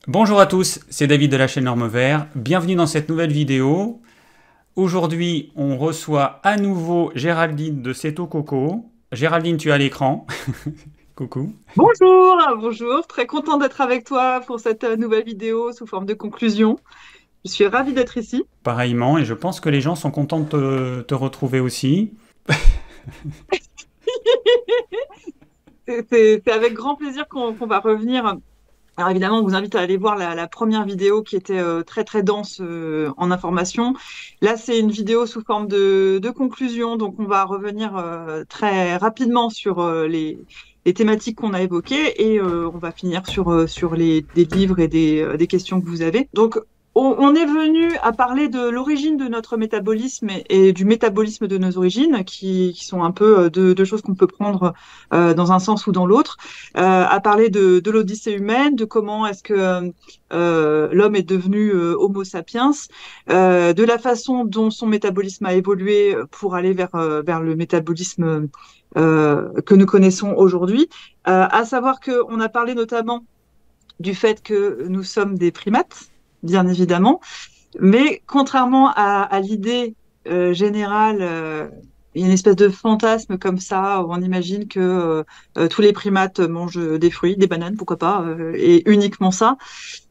Bonjour à tous, c'est David de la chaîne Norme Vert. Bienvenue dans cette nouvelle vidéo. Aujourd'hui, on reçoit à nouveau Géraldine de Seto Coco. Géraldine, tu es à l'écran. Coucou. Bonjour, bonjour, très content d'être avec toi pour cette nouvelle vidéo sous forme de conclusion. Je suis ravie d'être ici. Pareillement, et je pense que les gens sont contents de te retrouver aussi. C'est avec grand plaisir qu'on va revenir. Alors évidemment, on vous invite à aller voir la première vidéo qui était très très dense en informations. Là, c'est une vidéo sous forme de conclusion, donc on va revenir très rapidement sur les thématiques qu'on a évoquées et on va finir sur des livres et des questions que vous avez. Donc on est venu à parler de l'origine de notre métabolisme et du métabolisme de nos origines, qui sont un peu deux choses qu'on peut prendre dans un sens ou dans l'autre, à parler de l'Odyssée humaine, de comment est-ce que l'homme est devenu Homo sapiens, de la façon dont son métabolisme a évolué pour aller vers le métabolisme que nous connaissons aujourd'hui. À savoir qu'on a parlé notamment du fait que nous sommes des primates, bien évidemment, mais contrairement à l'idée générale, il y a une espèce de fantasme comme ça, où on imagine que tous les primates mangent des fruits, des bananes, pourquoi pas, et uniquement ça.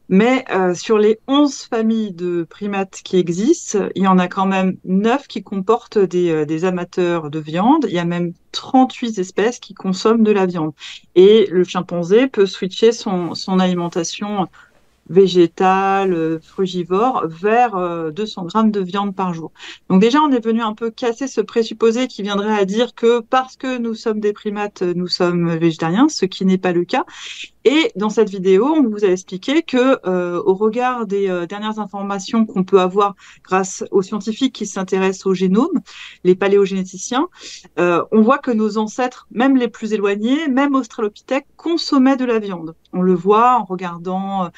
Mais sur les 11 familles de primates qui existent, il y en a quand même 9 qui comportent des amateurs de viande. Il y a même 38 espèces qui consomment de la viande. Et le chimpanzé peut switcher son alimentation végétale, frugivore, vers 200 grammes de viande par jour. Donc déjà, on est venu un peu casser ce présupposé qui viendrait à dire que parce que nous sommes des primates, nous sommes végétariens, ce qui n'est pas le cas. Et dans cette vidéo, on vous a expliqué que, au regard des dernières informations qu'on peut avoir grâce aux scientifiques qui s'intéressent au génome, les paléogénéticiens, on voit que nos ancêtres, même les plus éloignés, même Australopithèques, consommaient de la viande. On le voit en regardant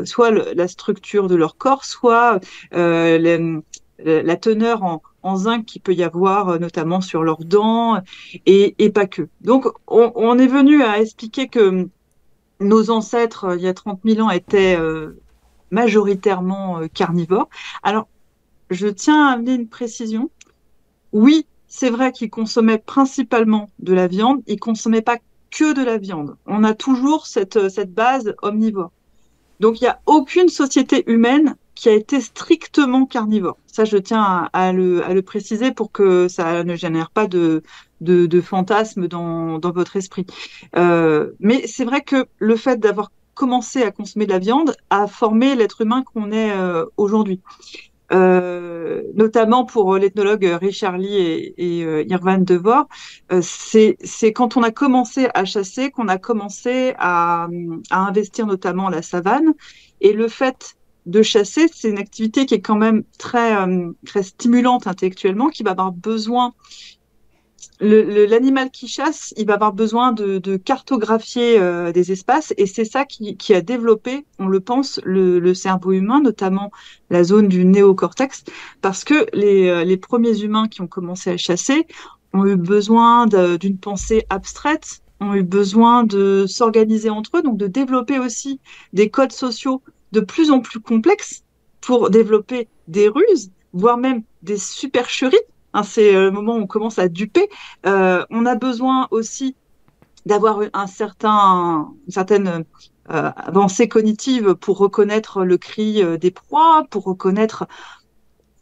soit la structure de leur corps, soit la teneur en zinc qu'il peut y avoir, notamment sur leurs dents, et pas que. Donc, on est venu à expliquer que nos ancêtres, il y a 30 000 ans, étaient majoritairement carnivores. Alors, je tiens à amener une précision. Oui, c'est vrai qu'ils consommaient principalement de la viande, ils consommaient pas que de la viande. On a toujours cette base omnivore. Donc, il n'y a aucune société humaine qui a été strictement carnivore. Ça, je tiens à le préciser pour que ça ne génère pas de fantasmes dans votre esprit. Mais c'est vrai que le fait d'avoir commencé à consommer de la viande a formé l'être humain qu'on est aujourd'hui. Notamment pour l'ethnologue Richard Lee et Irvan Devor, c'est quand on a commencé à chasser qu'on a commencé à investir notamment la savane. Et le fait de chasser, c'est une activité qui est quand même très stimulante intellectuellement, qui va avoir besoin l'animal qui chasse, il va avoir besoin de cartographier des espaces et c'est ça qui a développé, on le pense, le cerveau humain, notamment la zone du néocortex, parce que les premiers humains qui ont commencé à chasser ont eu besoin d'une pensée abstraite, ont eu besoin de s'organiser entre eux, donc de développer aussi des codes sociaux de plus en plus complexes pour développer des ruses, voire même des supercheries. Hein, c'est le moment où on commence à duper. On a besoin aussi d'avoir une certaine avancée cognitive pour reconnaître le cri des proies, pour reconnaître,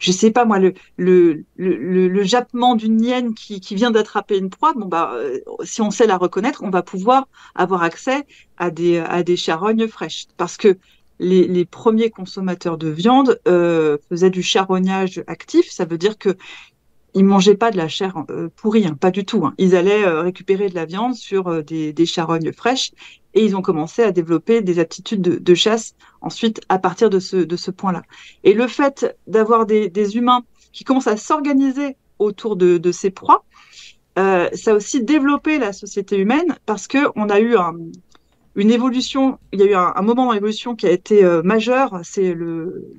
je sais pas moi, le jappement d'une hyène qui vient d'attraper une proie. Bon, bah, si on sait la reconnaître, on va pouvoir avoir accès à des charognes fraîches. Parce que les premiers consommateurs de viande faisaient du charognage actif. Ça veut dire que ils mangeaient pas de la chair pourrie, hein, pas du tout. Hein. Ils allaient récupérer de la viande sur des charognes fraîches et ils ont commencé à développer des aptitudes de chasse ensuite à partir de ce point-là. Et le fait d'avoir des humains qui commencent à s'organiser autour de ces proies, ça a aussi développé la société humaine parce que on a eu une évolution, il y a eu un moment dans l'évolution qui a été majeur, c'est le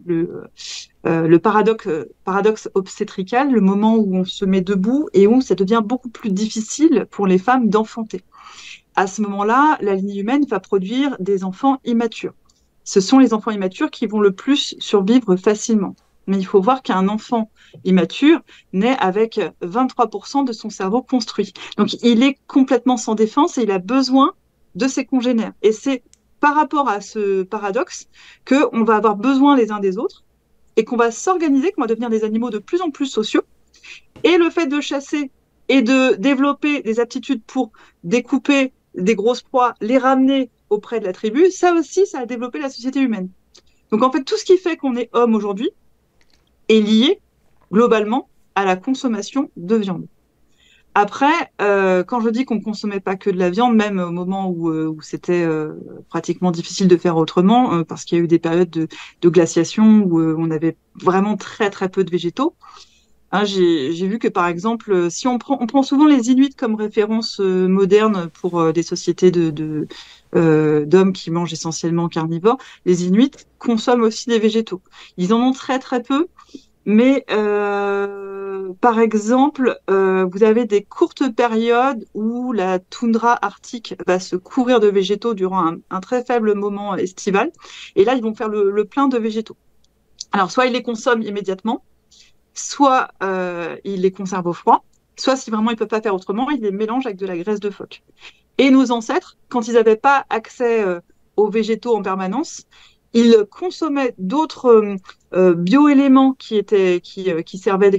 paradoxe obstétrical, le moment où on se met debout et où ça devient beaucoup plus difficile pour les femmes d'enfanter. À ce moment-là, la lignée humaine va produire des enfants immatures. ce sont les enfants immatures qui vont le plus survivre facilement. Mais il faut voir qu'un enfant immature naît avec 23% de son cerveau construit. Donc, il est complètement sans défense et il a besoin de ses congénères. Et c'est par rapport à ce paradoxe qu'on va avoir besoin les uns des autres et qu'on va s'organiser, qu'on va devenir des animaux de plus en plus sociaux. Et le fait de chasser et de développer des aptitudes pour découper des grosses proies, les ramener auprès de la tribu, ça aussi, ça a développé la société humaine. Donc en fait, tout ce qui fait qu'on est homme aujourd'hui est lié globalement à la consommation de viande. Après, quand je dis qu'on ne consommait pas que de la viande, même au moment où c'était pratiquement difficile de faire autrement, parce qu'il y a eu des périodes de glaciation où on avait vraiment très très peu de végétaux. Hein, j'ai vu que par exemple, si on prend souvent les Inuits comme référence moderne pour des sociétés d'hommes qui mangent essentiellement carnivores, les Inuits consomment aussi des végétaux. Ils en ont très très peu, mais par exemple, vous avez des courtes périodes où la toundra arctique va se couvrir de végétaux durant un très faible moment estival, et là ils vont faire le plein de végétaux. Alors soit ils les consomment immédiatement, soit ils les conservent au froid, soit si vraiment ils ne peuvent pas faire autrement, ils les mélangent avec de la graisse de phoque. Et nos ancêtres, quand ils n'avaient pas accès aux végétaux en permanence, ils consommaient d'autres bioéléments qui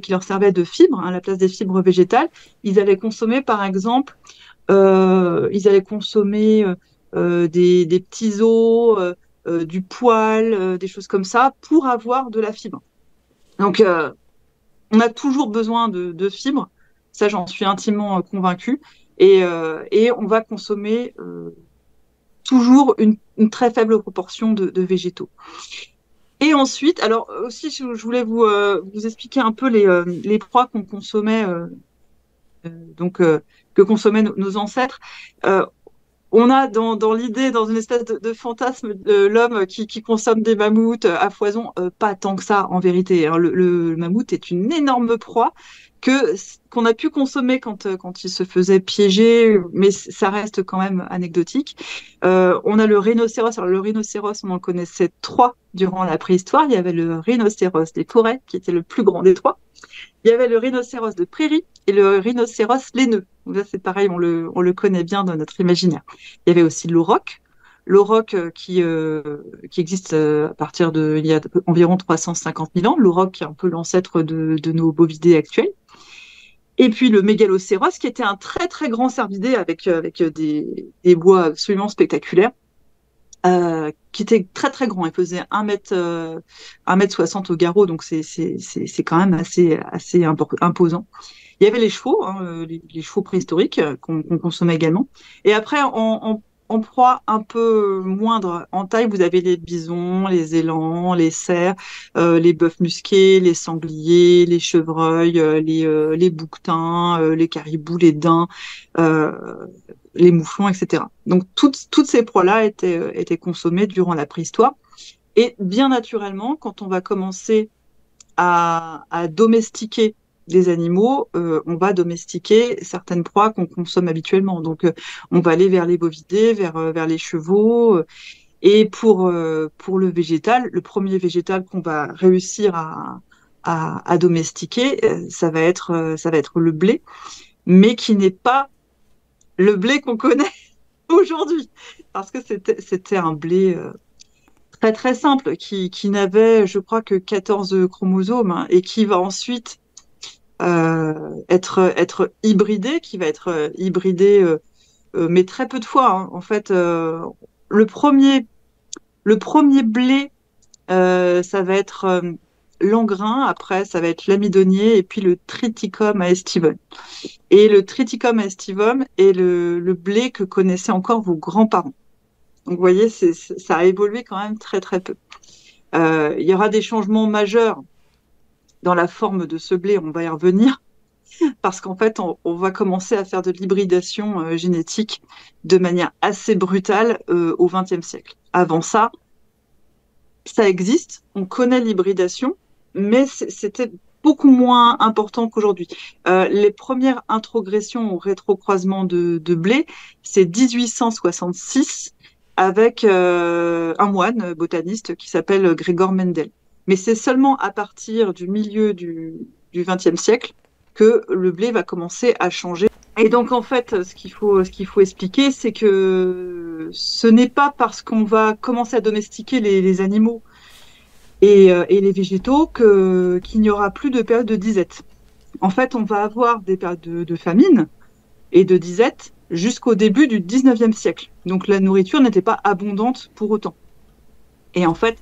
leur servaient de fibres, hein, à la place des fibres végétales. Ils allaient consommer, par exemple, des petits os, du poil, des choses comme ça, pour avoir de la fibre. Donc, on a toujours besoin de fibres, ça j'en suis intimement convaincue, et on va consommer toujours une très faible proportion de végétaux. Et ensuite, alors aussi je voulais vous expliquer un peu les proies qu'on consommait, donc que consommaient nos ancêtres. On a dans l'idée, dans une espèce de fantasme de l'homme qui consomme des mammouths à foison, pas tant que ça en vérité. Hein. Le mammouth est une énorme proie qu'on a pu consommer quand il se faisait piéger, mais ça reste quand même anecdotique. On a le rhinocéros. Alors le rhinocéros, on en connaissait trois durant la préhistoire. Il y avait le rhinocéros des forêts, qui était le plus grand des trois. Il y avait le rhinocéros de prairie et le rhinocéros laineux. Donc là, c'est pareil, on le connaît bien dans notre imaginaire. Il y avait aussi l'auroch. L'auroch qui existe à partir il y a environ 350 000 ans. L'auroch qui est un peu l'ancêtre de nos bovidés actuels. Et puis le mégalocéros qui était un très très grand cervidé avec des bois absolument spectaculaires. Qui était très très grand. Il faisait 1 m 60 au garrot, donc c'est quand même assez imposant. Il y avait les chevaux, hein, les chevaux préhistoriques qu'on consommait également. Et après, en proie un peu moindre en taille, vous avez les bisons, les élans, les cerfs, les bœufs musqués, les sangliers, les chevreuils, les bouquetins, les caribous, les daims, les mouflons, etc. Donc toutes ces proies-là étaient consommées durant la préhistoire. Et bien naturellement, quand on va commencer à domestiquer des animaux, on va domestiquer certaines proies qu'on consomme habituellement. Donc on va aller vers les bovidés, vers les chevaux. Et pour le végétal, le premier végétal qu'on va réussir à domestiquer, ça va être le blé, mais qui n'est pas le blé qu'on connaît aujourd'hui, parce que c'était un blé très très simple, qui n'avait, je crois, que 14 chromosomes, hein, et qui va ensuite être hybridé, mais très peu de fois. Hein. En fait, le premier blé, ça va être l'engrain, après ça va être l'amidonier, et puis le triticum aestivum. Et le triticum aestivum est le blé que connaissaient encore vos grands-parents. Donc, vous voyez, ça a évolué quand même très, très peu. Il y aura des changements majeurs dans la forme de ce blé, on va y revenir, parce qu'en fait, on va commencer à faire de l'hybridation génétique de manière assez brutale au XXe siècle. Avant ça, ça existe, on connaît l'hybridation, mais c'était beaucoup moins important qu'aujourd'hui. Les premières introgressions au rétrocroisement de blé, c'est 1866, avec un moine botaniste qui s'appelle Gregor Mendel. Mais c'est seulement à partir du milieu du XXe siècle que le blé va commencer à changer. Et donc, en fait, ce qu'il faut expliquer, c'est que ce n'est pas parce qu'on va commencer à domestiquer les animaux et les végétaux qu'il n'y aura plus de période de disette. En fait, on va avoir des périodes de famine et de disette jusqu'au début du 19e siècle. Donc, la nourriture n'était pas abondante pour autant. Et en fait,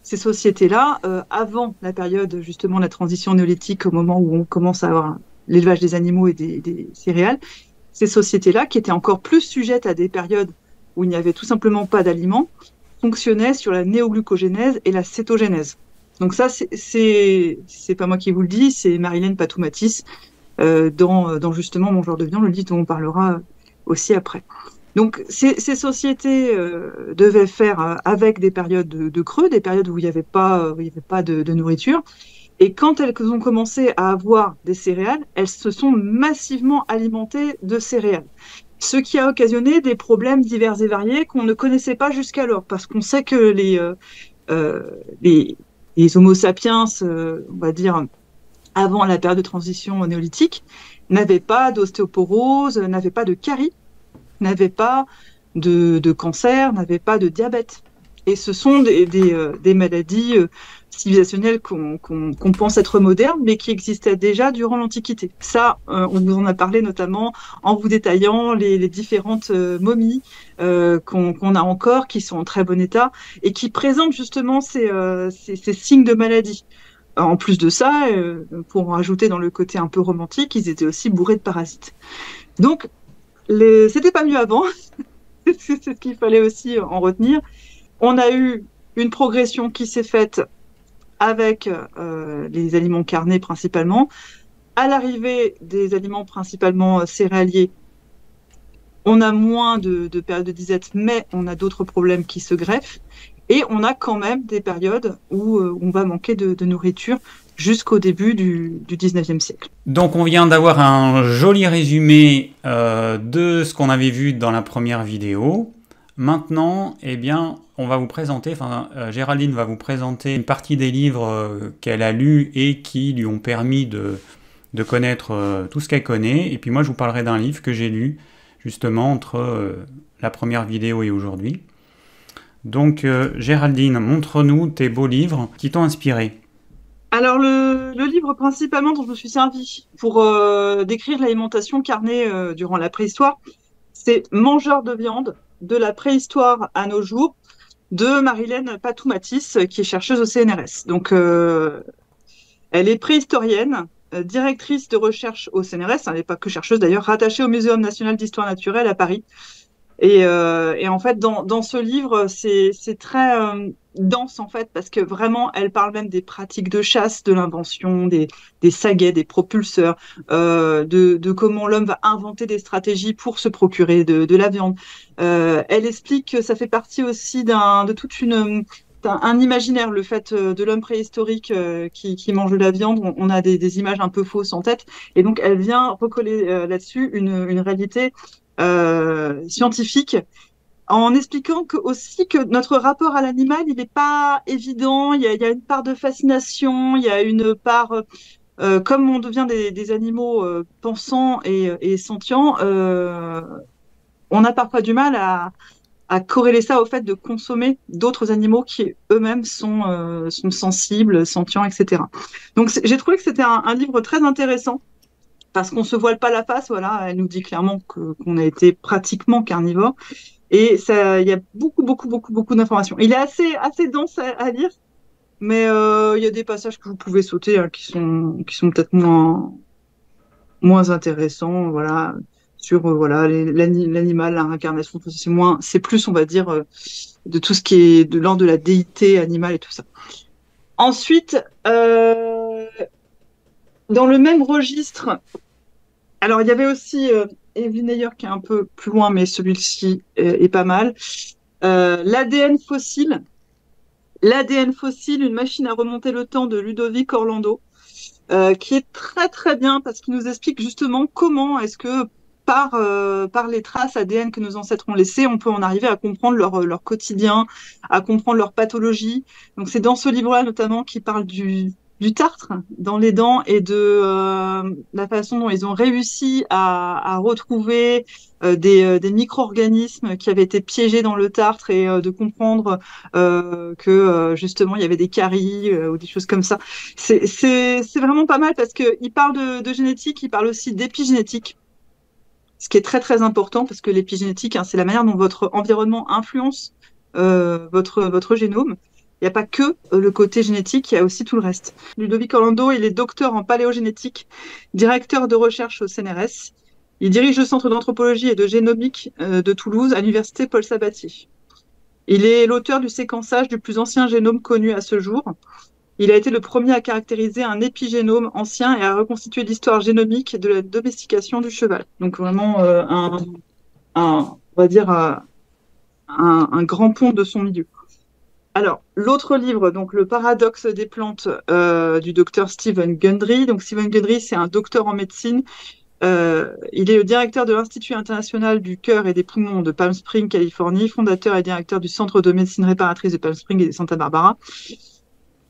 ces sociétés-là, avant la période justement de la transition néolithique, au moment où on commence à avoir l'élevage des animaux et des céréales, ces sociétés-là, qui étaient encore plus sujettes à des périodes où il n'y avait tout simplement pas d'aliments, fonctionnaient sur la néoglucogénèse et la cétogénèse. Donc ça, c'est pas moi qui vous le dis, c'est Marilène Patoumatis dans justement Mon genre de viande, le livre dont on parlera aussi après. Donc ces sociétés devaient faire avec des périodes de creux, des périodes où il n'y avait pas, de nourriture. Et quand elles ont commencé à avoir des céréales, elles se sont massivement alimentées de céréales. Ce qui a occasionné des problèmes divers et variés qu'on ne connaissait pas jusqu'alors, parce qu'on sait que les Homo sapiens, on va dire, avant la période de transition néolithique, n'avaient pas d'ostéoporose, n'avaient pas de carie, n'avaient pas de cancer, n'avaient pas de diabète. Et ce sont des maladies civilisationnelles qu'on pense être modernes, mais qui existaient déjà durant l'Antiquité. Ça, on vous en a parlé notamment en vous détaillant les différentes momies qu'on a encore, qui sont en très bon état, et qui présentent justement ces signes de maladie. En plus de ça, pour en rajouter dans le côté un peu romantique, ils étaient aussi bourrés de parasites. Donc, c'était pas mieux avant, c'est ce qu'il fallait aussi en retenir. On a eu une progression qui s'est faite avec les aliments carnés principalement. À l'arrivée des aliments principalement céréaliers, on a moins de périodes de disette, mais on a d'autres problèmes qui se greffent. Et on a quand même des périodes où on va manquer de nourriture jusqu'au début du 19e siècle. Donc on vient d'avoir un joli résumé de ce qu'on avait vu dans la première vidéo. Maintenant, eh bien, on va vous présenter, Géraldine va vous présenter une partie des livres qu'elle a lus et qui lui ont permis de connaître tout ce qu'elle connaît. Et puis moi, je vous parlerai d'un livre que j'ai lu justement entre la première vidéo et aujourd'hui. Donc, Géraldine, montre-nous tes beaux livres qui t'ont inspiré. Alors, le livre principalement dont je me suis servi pour décrire l'alimentation carnée durant la préhistoire, c'est Mangeurs de viande, de la préhistoire à nos jours, de Marilène Patoumatis, qui est chercheuse au CNRS. Donc, elle est préhistorienne, directrice de recherche au CNRS, elle n'est pas que chercheuse d'ailleurs, rattachée au Muséum national d'histoire naturelle à Paris. Et en fait, dans ce livre, c'est très dense en fait, parce que vraiment, elle parle même des pratiques de chasse, de l'invention des saguets, des propulseurs, de comment l'homme va inventer des stratégies pour se procurer de la viande. Elle explique que ça fait partie aussi d'un imaginaire, le fait de l'homme préhistorique qui mange de la viande. On a des images un peu fausses en tête, et donc elle vient recoller là-dessus une réalité scientifique, en expliquant aussi que notre rapport à l'animal, il n'est pas évident. Il y a une part de fascination, il y a une part, comme on devient des animaux pensants et sentients, on a parfois du mal à corréler ça au fait de consommer d'autres animaux qui eux-mêmes sont sensibles, sentients, etc. Donc j'ai trouvé que c'était un livre très intéressant, parce qu'on se voile pas la face, voilà, elle nous dit clairement qu'on a été pratiquement carnivore. Et ça, il y a beaucoup d'informations. Il est assez dense à lire, mais il y a des passages que vous pouvez sauter, hein, qui sont peut-être moins intéressants, voilà, sur voilà l'animal, la réincarnation, c'est plus, on va dire, de tout ce qui est de l'ordre de la déité animale et tout ça. Ensuite, dans le même registre, alors il y avait aussi Evelyn Ayer qui est un peu plus loin, mais celui-ci est pas mal. L'ADN fossile. L'ADN fossile, une machine à remonter le temps, de Ludovic Orlando, qui est très très bien, parce qu'il nous explique justement comment est-ce que par les traces ADN que nos ancêtres ont laissées, on peut en arriver à comprendre leur quotidien, à comprendre leur pathologie. Donc c'est dans ce livre-là notamment qui parle du tartre dans les dents et de la façon dont ils ont réussi à retrouver des micro-organismes qui avaient été piégés dans le tartre et de comprendre que justement il y avait des caries ou des choses comme ça. C'est vraiment pas mal parce qu'il parle de génétique, il parle aussi d'épigénétique, ce qui est très très important parce que l'épigénétique, hein, c'est la manière dont votre environnement influence votre génome. Il n'y a pas que le côté génétique, il y a aussi tout le reste. Ludovic Orlando, il est docteur en paléogénétique, directeur de recherche au CNRS. Il dirige le centre d'anthropologie et de génomique de Toulouse à l'université Paul Sabatier. Il est l'auteur du séquençage du plus ancien génome connu à ce jour. Il a été le premier à caractériser un épigénome ancien et à reconstituer l'histoire génomique de la domestication du cheval. Donc vraiment on va dire un grand pont de son milieu. Alors, l'autre livre, donc Le paradoxe des plantes du docteur Stephen Gundry. Donc, Stephen Gundry, c'est un docteur en médecine. Il est le directeur de l'Institut international du cœur et des poumons de Palm Springs, Californie, fondateur et directeur du Centre de médecine réparatrice de Palm Springs et de Santa Barbara.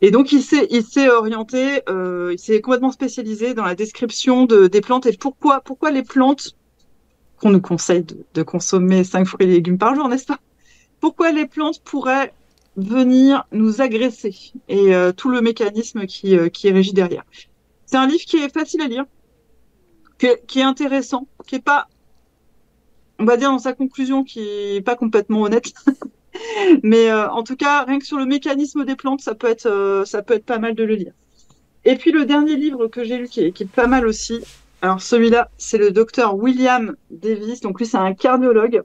Et donc, il s'est orienté, il s'est complètement spécialisé dans la description des plantes et pourquoi les plantes, qu'on nous conseille de consommer 5 fruits et légumes par jour, n'est-ce pas? Pourquoi les plantes pourraient venir nous agresser et tout le mécanisme qui est régi derrière. C'est un livre qui est facile à lire, qui est intéressant, qui est pas, on va dire dans sa conclusion, qui est pas complètement honnête, mais en tout cas, rien que sur le mécanisme des plantes, ça peut être pas mal de le lire. Et puis le dernier livre que j'ai lu, qui est pas mal aussi, alors celui-là, c'est le docteur William Davis, donc lui c'est un cardiologue,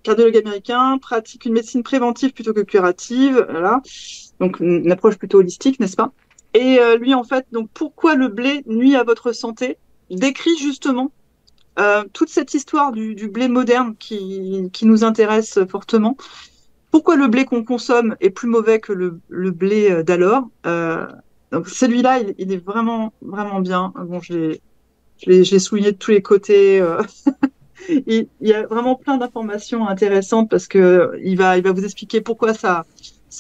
cardiologue américain, pratique une médecine préventive plutôt que curative, voilà. Donc une approche plutôt holistique, n'est-ce pas? Et lui, en fait, donc pourquoi le blé nuit à votre santé, décrit justement toute cette histoire du blé moderne qui nous intéresse fortement. Pourquoi le blé qu'on consomme est plus mauvais que le blé d'alors. Donc celui-là, il est vraiment, vraiment bien. Bon, je l'ai souligné de tous les côtés. Il y a vraiment plein d'informations intéressantes parce que il va vous expliquer pourquoi ça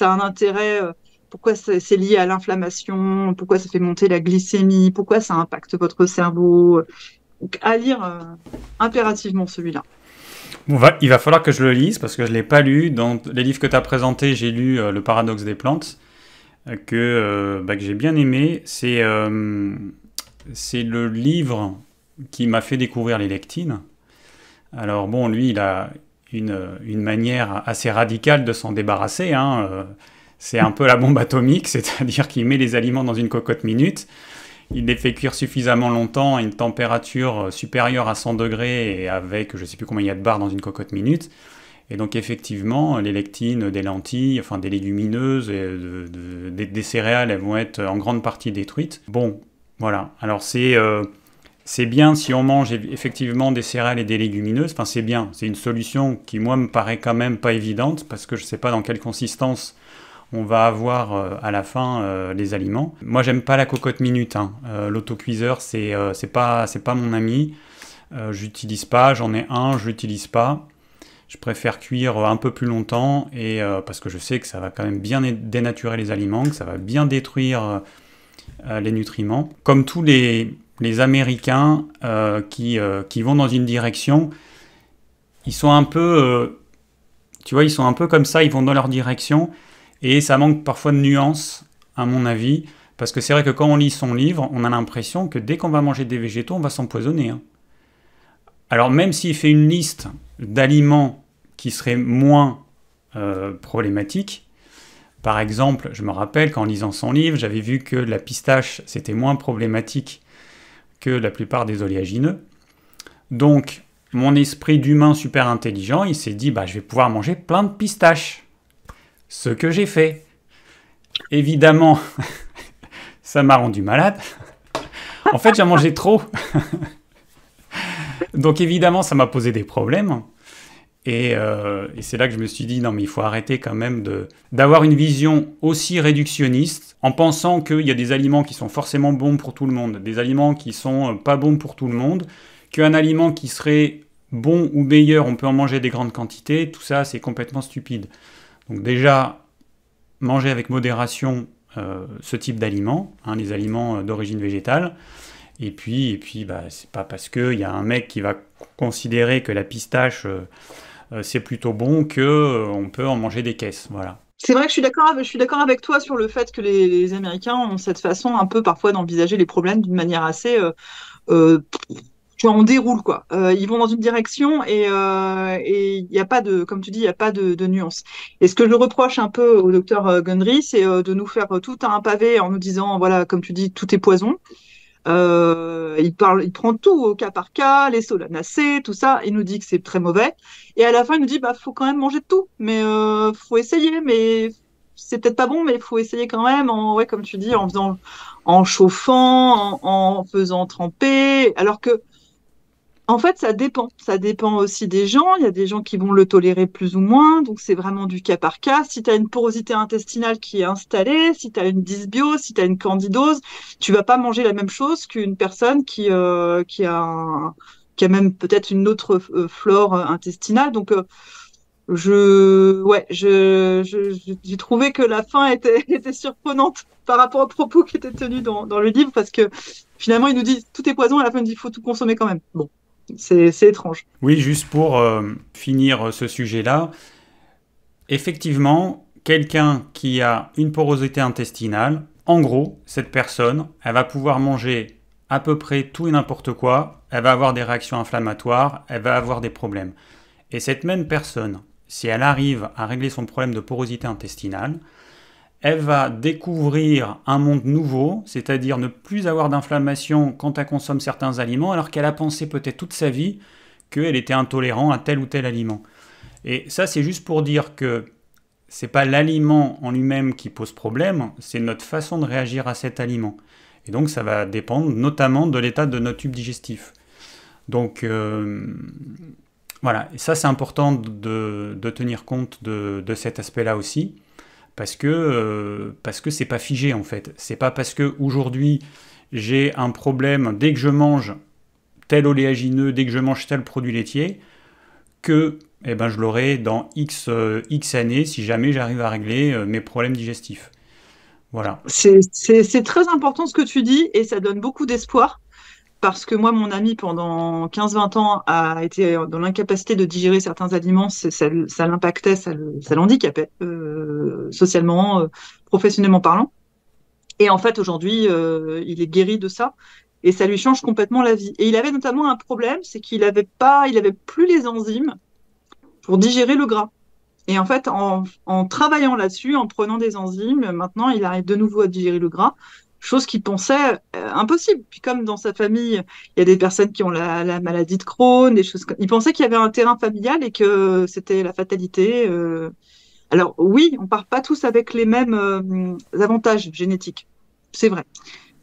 a un intérêt, pourquoi c'est lié à l'inflammation, pourquoi ça fait monter la glycémie, pourquoi ça impacte votre cerveau. Donc, à lire impérativement celui-là. Bon, il va falloir que je le lise parce que je ne l'ai pas lu. Dans les livres que tu as présentés, j'ai lu Le paradoxe des plantes que j'ai bien aimé. C'est le livre qui m'a fait découvrir les lectines. Alors bon, lui, il a une manière assez radicale de s'en débarrasser. C'est un peu la bombe atomique, c'est-à-dire qu'il met les aliments dans une cocotte minute, il les fait cuire suffisamment longtemps à une température supérieure à 100 degrés et avec je ne sais plus combien il y a de barres dans une cocotte minute. Et donc effectivement, les lectines des lentilles, enfin des légumineuses, et des céréales, elles vont être en grande partie détruites. Bon, voilà. Alors c'est bien si on mange effectivement des céréales et des légumineuses, enfin c'est bien, c'est une solution qui moi me paraît quand même pas évidente parce que je ne sais pas dans quelle consistance on va avoir à la fin les aliments. Moi j'aime pas la cocotte minute, l'autocuiseur c'est pas mon ami, j'utilise pas, j'en ai un, je l'utilise pas. Je préfère cuire un peu plus longtemps et parce que je sais que ça va quand même bien dénaturer les aliments, que ça va bien détruire les nutriments. Comme tous les Américains qui vont dans une direction, ils sont un peu, tu vois, ils sont un peu comme ça, ils vont dans leur direction et ça manque parfois de nuances, à mon avis, parce que c'est vrai que quand on lit son livre, on a l'impression que dès qu'on va manger des végétaux, on va s'empoisonner. Alors même s'il fait une liste d'aliments qui seraient moins problématiques, par exemple, je me rappelle qu'en lisant son livre, j'avais vu que la pistache, c'était moins problématique que la plupart des oléagineux. Donc, mon esprit d'humain super intelligent, il s'est dit, je vais pouvoir manger plein de pistaches. Ce que j'ai fait. Évidemment, ça m'a rendu malade. En fait, j'ai mangé trop. Donc, évidemment, ça m'a posé des problèmes. Et c'est là que je me suis dit, non mais il faut arrêter quand même d'avoir une vision aussi réductionniste en pensant qu'il y a des aliments qui sont forcément bons pour tout le monde, des aliments qui sont pas bons pour tout le monde, qu'un aliment qui serait bon ou meilleur, on peut en manger des grandes quantités, tout ça c'est complètement stupide. Donc déjà, manger avec modération ce type d'aliments, hein, les aliments d'origine végétale. Et puis bah, c'est pas parce qu'il y a un mec qui va considérer que la pistache c'est plutôt bon que on peut en manger des caisses. Voilà. C'est vrai que je suis d'accord avec toi sur le fait que les Américains ont cette façon un peu parfois d'envisager les problèmes d'une manière assez, euh, tu vois, on déroule quoi. Ils vont dans une direction et il n'y a pas de, comme tu dis, il n'y a pas de nuance. Et ce que je reproche un peu au docteur Gundry, c'est de nous faire tout un pavé en nous disant, voilà, comme tu dis, tout est poison. Il prend tout au cas par cas, les solanacées, tout ça. Il nous dit que c'est très mauvais. Et à la fin, il nous dit, bah, faut quand même manger de tout. Mais faut essayer. Mais c'est peut-être pas bon, mais il faut essayer quand même. Ouais, comme tu dis, en chauffant, en faisant tremper. Alors que en fait, ça dépend. Ça dépend aussi des gens. Il y a des gens qui vont le tolérer plus ou moins. Donc, c'est vraiment du cas par cas. Si tu as une porosité intestinale qui est installée, si tu as une dysbiose, si tu as une candidose, tu vas pas manger la même chose qu'une personne qui a même peut-être une autre flore intestinale. Donc, j'ai trouvé que la fin était surprenante par rapport aux propos qui étaient tenus dans le livre parce que finalement, ils nous disent tout est poison. À la fin, ils nous disent il faut tout consommer quand même. Bon. C'est étrange. Oui, juste pour finir ce sujet-là, effectivement, quelqu'un qui a une porosité intestinale, en gros, cette personne, elle va pouvoir manger à peu près tout et n'importe quoi, elle va avoir des réactions inflammatoires, elle va avoir des problèmes. Et cette même personne, si elle arrive à régler son problème de porosité intestinale, elle va découvrir un monde nouveau, c'est-à-dire ne plus avoir d'inflammation quand elle consomme certains aliments, alors qu'elle a pensé peut-être toute sa vie qu'elle était intolérante à tel ou tel aliment. Et ça, c'est juste pour dire que c'est pas l'aliment en lui-même qui pose problème, c'est notre façon de réagir à cet aliment. Et donc, ça va dépendre notamment de l'état de notre tube digestif. Donc, voilà, et ça, c'est important de tenir compte de cet aspect-là aussi. Parce que c'est pas figé en fait. C'est pas parce que aujourd'hui j'ai un problème dès que je mange tel oléagineux, dès que je mange tel produit laitier, que je l'aurai dans X années si jamais j'arrive à régler mes problèmes digestifs. Voilà. C'est très important ce que tu dis et ça donne beaucoup d'espoir parce que moi, mon ami, pendant 15-20 ans, a été dans l'incapacité de digérer certains aliments. Ça l'impactait, ça l'handicapait, socialement, professionnellement parlant. Et en fait, aujourd'hui, il est guéri de ça et ça lui change complètement la vie. Et il avait notamment un problème, c'est il avait plus les enzymes pour digérer le gras. Et en fait, en travaillant là-dessus, en prenant des enzymes, maintenant, il arrive de nouveau à digérer le gras, chose qu'il pensait impossible. Puis comme dans sa famille, il y a des personnes qui ont la maladie de Crohn, des choses comme... Il pensait qu'il y avait un terrain familial et que c'était la fatalité. Alors oui, on part pas tous avec les mêmes avantages génétiques, c'est vrai.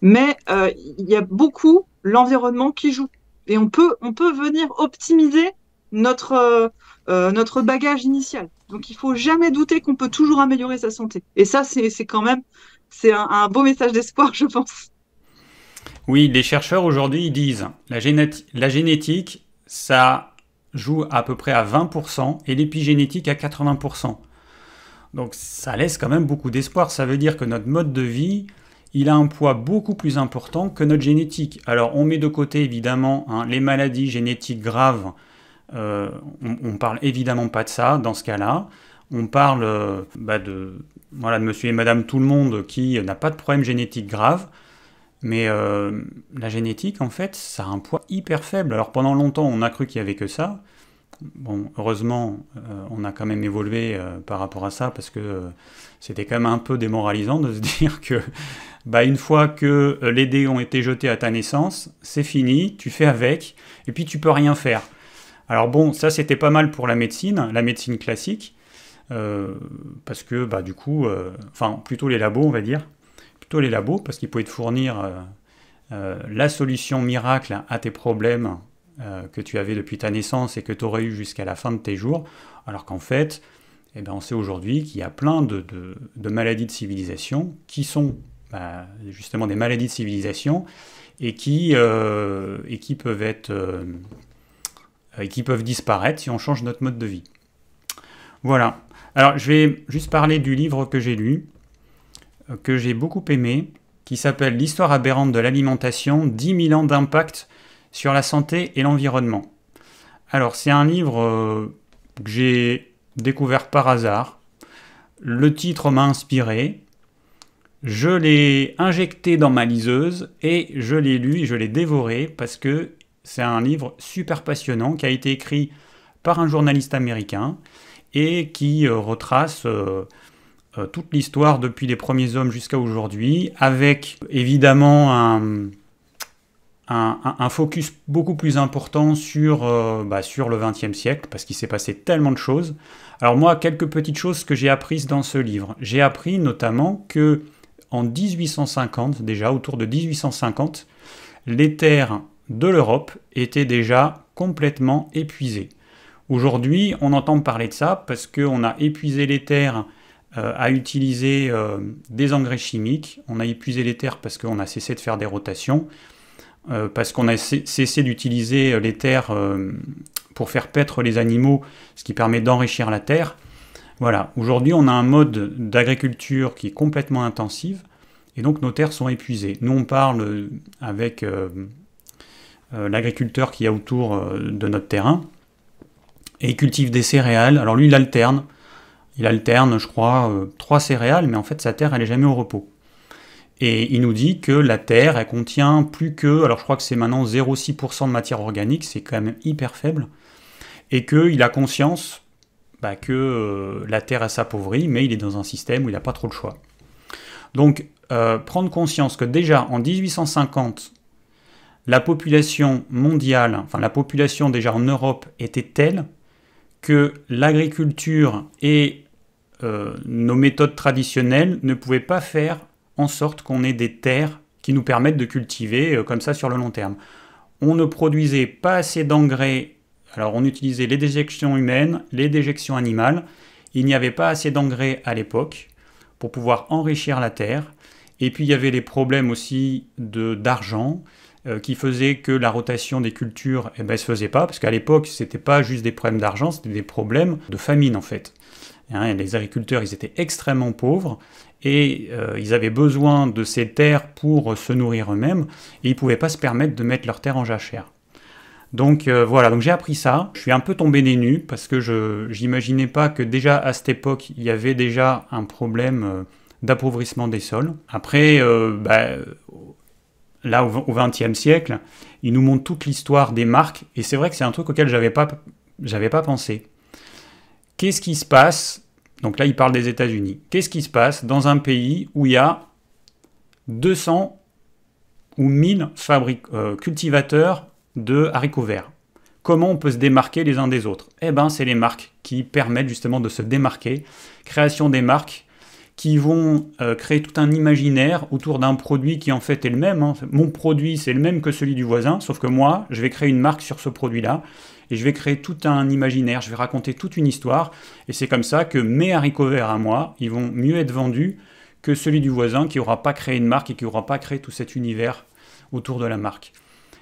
Mais il y a beaucoup l'environnement qui joue. Et on peut venir optimiser notre bagage initial. Donc il faut jamais douter qu'on peut toujours améliorer sa santé. Et ça, c'est quand même c'est un beau message d'espoir, je pense. Oui, les chercheurs aujourd'hui ils disent la génétique, ça joue à peu près à 20% et l'épigénétique à 80%. Donc ça laisse quand même beaucoup d'espoir. Ça veut dire que notre mode de vie, il a un poids beaucoup plus important que notre génétique. Alors on met de côté évidemment les maladies génétiques graves. On parle évidemment pas de ça dans ce cas-là. On parle de monsieur et madame tout le monde qui n'a pas de problème génétique grave. Mais la génétique, en fait, ça a un poids hyper faible. Alors pendant longtemps, on a cru qu'il n'y avait que ça. Bon, heureusement, on a quand même évolué par rapport à ça parce que c'était quand même un peu démoralisant de se dire que une fois que les dés ont été jetés à ta naissance, c'est fini, tu fais avec, et puis tu peux rien faire. Alors bon, ça c'était pas mal pour la médecine classique, parce que du coup, plutôt les labos on va dire, plutôt les labos parce qu'ils pouvaient te fournir la solution miracle à tes problèmes que tu avais depuis ta naissance et que tu aurais eu jusqu'à la fin de tes jours, alors qu'en fait, eh ben, on sait aujourd'hui qu'il y a plein de maladies de civilisation qui sont justement des maladies de civilisation et qui peuvent disparaître si on change notre mode de vie. Voilà. Alors, je vais juste parler du livre que j'ai lu, que j'ai beaucoup aimé, qui s'appelle « L'histoire aberrante de l'alimentation, 10 000 ans d'impact sur la santé et l'environnement ». Alors, c'est un livre que j'ai découvert par hasard. Le titre m'a inspiré. Je l'ai injecté dans ma liseuse et je l'ai lu et je l'ai dévoré parce que c'est un livre super passionnant qui a été écrit par un journaliste américain et qui retrace toute l'histoire depuis les premiers hommes jusqu'à aujourd'hui, avec évidemment un focus beaucoup plus important sur le XXe siècle, parce qu'il s'est passé tellement de choses. Alors moi, quelques petites choses que j'ai apprises dans ce livre. J'ai appris notamment que en 1850, déjà autour de 1850, les terres de l'Europe étaient déjà complètement épuisées. Aujourd'hui, on entend parler de ça parce qu'on a épuisé les terres à utiliser des engrais chimiques, on a épuisé les terres parce qu'on a cessé de faire des rotations, parce qu'on a cessé d'utiliser les terres pour faire paître les animaux, ce qui permet d'enrichir la terre. Voilà, aujourd'hui on a un mode d'agriculture qui est complètement intensive, et donc nos terres sont épuisées. Nous on parle avec l'agriculteur qui est autour de notre terrain, et il cultive des céréales. Alors lui il alterne, je crois, 3 céréales, mais en fait sa terre elle n'est jamais au repos. Et il nous dit que la terre elle contient plus que, alors je crois que c'est maintenant 0,6% de matière organique, c'est quand même hyper faible, et qu'il a conscience que la terre elle s'appauvrit, mais il est dans un système où il n'a pas trop le choix. Donc prendre conscience que déjà en 1850, la population mondiale, enfin la population déjà en Europe était telle que l'agriculture et nos méthodes traditionnelles ne pouvaient pas faire en sorte qu'on ait des terres qui nous permettent de cultiver comme ça sur le long terme. On ne produisait pas assez d'engrais, alors on utilisait les déjections humaines, les déjections animales, il n'y avait pas assez d'engrais à l'époque pour pouvoir enrichir la terre, et puis il y avait les problèmes aussi d'argent, qui faisait que la rotation des cultures ne se faisait pas, parce qu'à l'époque, ce n'était pas juste des problèmes d'argent, c'était des problèmes de famine en fait. Les agriculteurs, ils étaient extrêmement pauvres, et ils avaient besoin de ces terres pour se nourrir eux-mêmes, et ils ne pouvaient pas se permettre de mettre leurs terres en jachère. Donc voilà, donc j'ai appris ça, je suis un peu tombé des nues, parce que je n'imaginais pas que déjà à cette époque, il y avait déjà un problème d'appauvrissement des sols. Après, là, au XXe siècle, il nous montre toute l'histoire des marques, et c'est vrai que c'est un truc auquel j'avais pas pensé. Qu'est-ce qui se passe? Donc là, il parle des États-Unis. Qu'est-ce qui se passe dans un pays où il y a 200 ou 1000 cultivateurs de haricots verts? Comment on peut se démarquer les uns des autres? Eh bien, c'est les marques qui permettent justement de se démarquer. Création des marques qui vont créer tout un imaginaire autour d'un produit qui en fait est le même. Mon produit, c'est le même que celui du voisin, sauf que moi, je vais créer une marque sur ce produit-là, et je vais créer tout un imaginaire, je vais raconter toute une histoire, et c'est comme ça que mes haricots verts à moi, ils vont mieux être vendus que celui du voisin qui n'aura pas créé une marque et qui n'aura pas créé tout cet univers autour de la marque.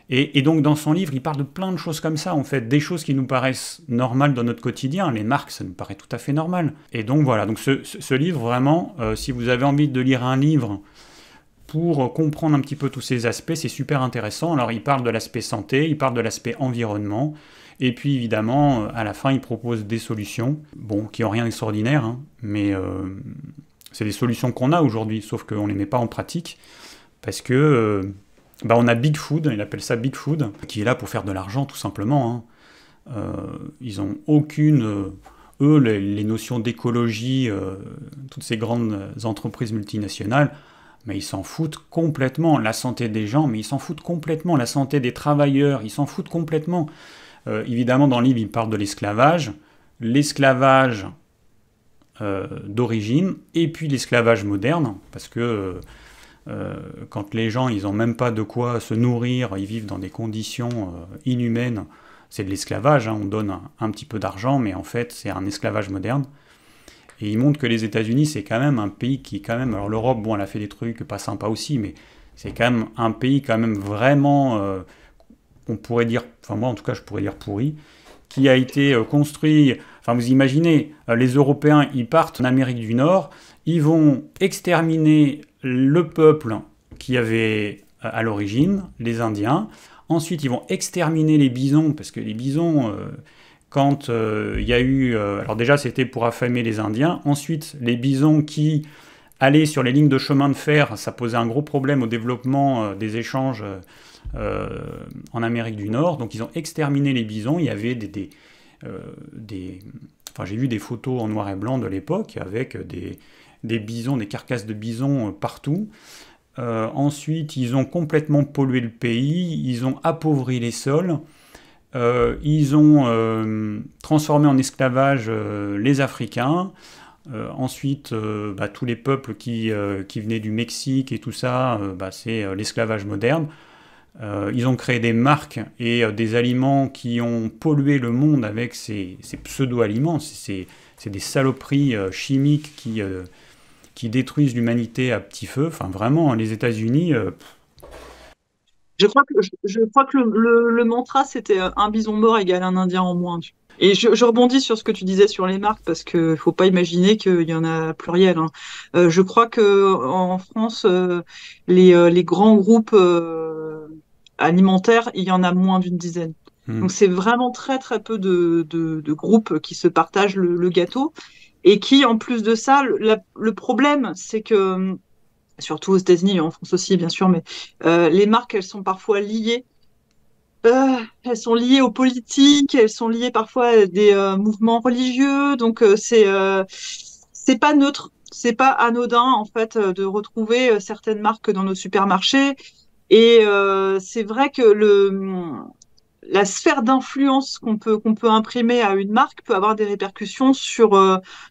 Et donc dans son livre, il parle de plein de choses comme ça, en fait, des choses qui nous paraissent normales dans notre quotidien. Les marques, ça nous paraît tout à fait normal. Et donc voilà, donc ce livre, vraiment, si vous avez envie de lire un livre pour comprendre un petit peu tous ces aspects, c'est super intéressant. Alors il parle de l'aspect santé, il parle de l'aspect environnement, et puis évidemment, à la fin, il propose des solutions, bon, qui n'ont rien d'extraordinaire, mais c'est des solutions qu'on a aujourd'hui, sauf qu'on ne les met pas en pratique, parce que... on a Big Food, il appelle ça Big Food, qui est là pour faire de l'argent tout simplement. Ils n'ont aucune, eux, les notions d'écologie, toutes ces grandes entreprises multinationales, mais ils s'en foutent complètement. La santé des gens, mais ils s'en foutent complètement. La santé des travailleurs, ils s'en foutent complètement. Évidemment, dans le livre, il parle de l'esclavage d'origine, et puis l'esclavage moderne, parce que... quand les gens, ils n'ont même pas de quoi se nourrir, ils vivent dans des conditions inhumaines, c'est de l'esclavage, hein, on donne un petit peu d'argent, mais en fait, c'est un esclavage moderne. Et il montre que les États-Unis, c'est quand même un pays qui, quand même, alors l'Europe, bon, elle a fait des trucs pas sympas aussi, mais c'est quand même un pays quand même vraiment, on pourrait dire, enfin moi en tout cas je pourrais dire pourri, qui a été construit, enfin vous imaginez, les Européens, ils partent en Amérique du Nord, ils vont exterminer le peuple qui avait à l'origine, les Indiens, ensuite ils vont exterminer les bisons, parce que les bisons, quand il y a eu, alors déjà c'était pour affamer les Indiens, ensuite les bisons qui allaient sur les lignes de chemin de fer, ça posait un gros problème au développement des échanges en Amérique du Nord, donc ils ont exterminé les bisons, il y avait enfin j'ai vu des photos en noir et blanc de l'époque avec des bisons, des carcasses de bisons partout. Ensuite, ils ont complètement pollué le pays, ils ont appauvri les sols, ils ont transformé en esclavage les Africains. Ensuite, tous les peuples qui venaient du Mexique et tout ça, c'est l'esclavage moderne. Ils ont créé des marques et des aliments qui ont pollué le monde avec ces pseudo-aliments. C'est des saloperies chimiques qui détruisent l'humanité à petit feu. Enfin, vraiment, les États-Unis. Je crois que le mantra, c'était un bison mort égale un Indien en moins. Et je rebondis sur ce que tu disais sur les marques, parce que faut pas imaginer qu'il y en a pluriel, hein. Je crois que en France, les grands groupes alimentaires, il y en a moins d'une dizaine. Donc c'est vraiment très très peu de groupes qui se partagent le gâteau. Et qui, en plus de ça, le problème, c'est que surtout aux États-Unis et en France aussi, bien sûr, mais les marques, elles sont parfois liées. Elles sont liées aux politiques, elles sont liées parfois à des mouvements religieux, donc c'est pas neutre, c'est pas anodin en fait de retrouver certaines marques dans nos supermarchés. Et c'est vrai que la sphère d'influence qu'on peut imprimer à une marque peut avoir des répercussions sur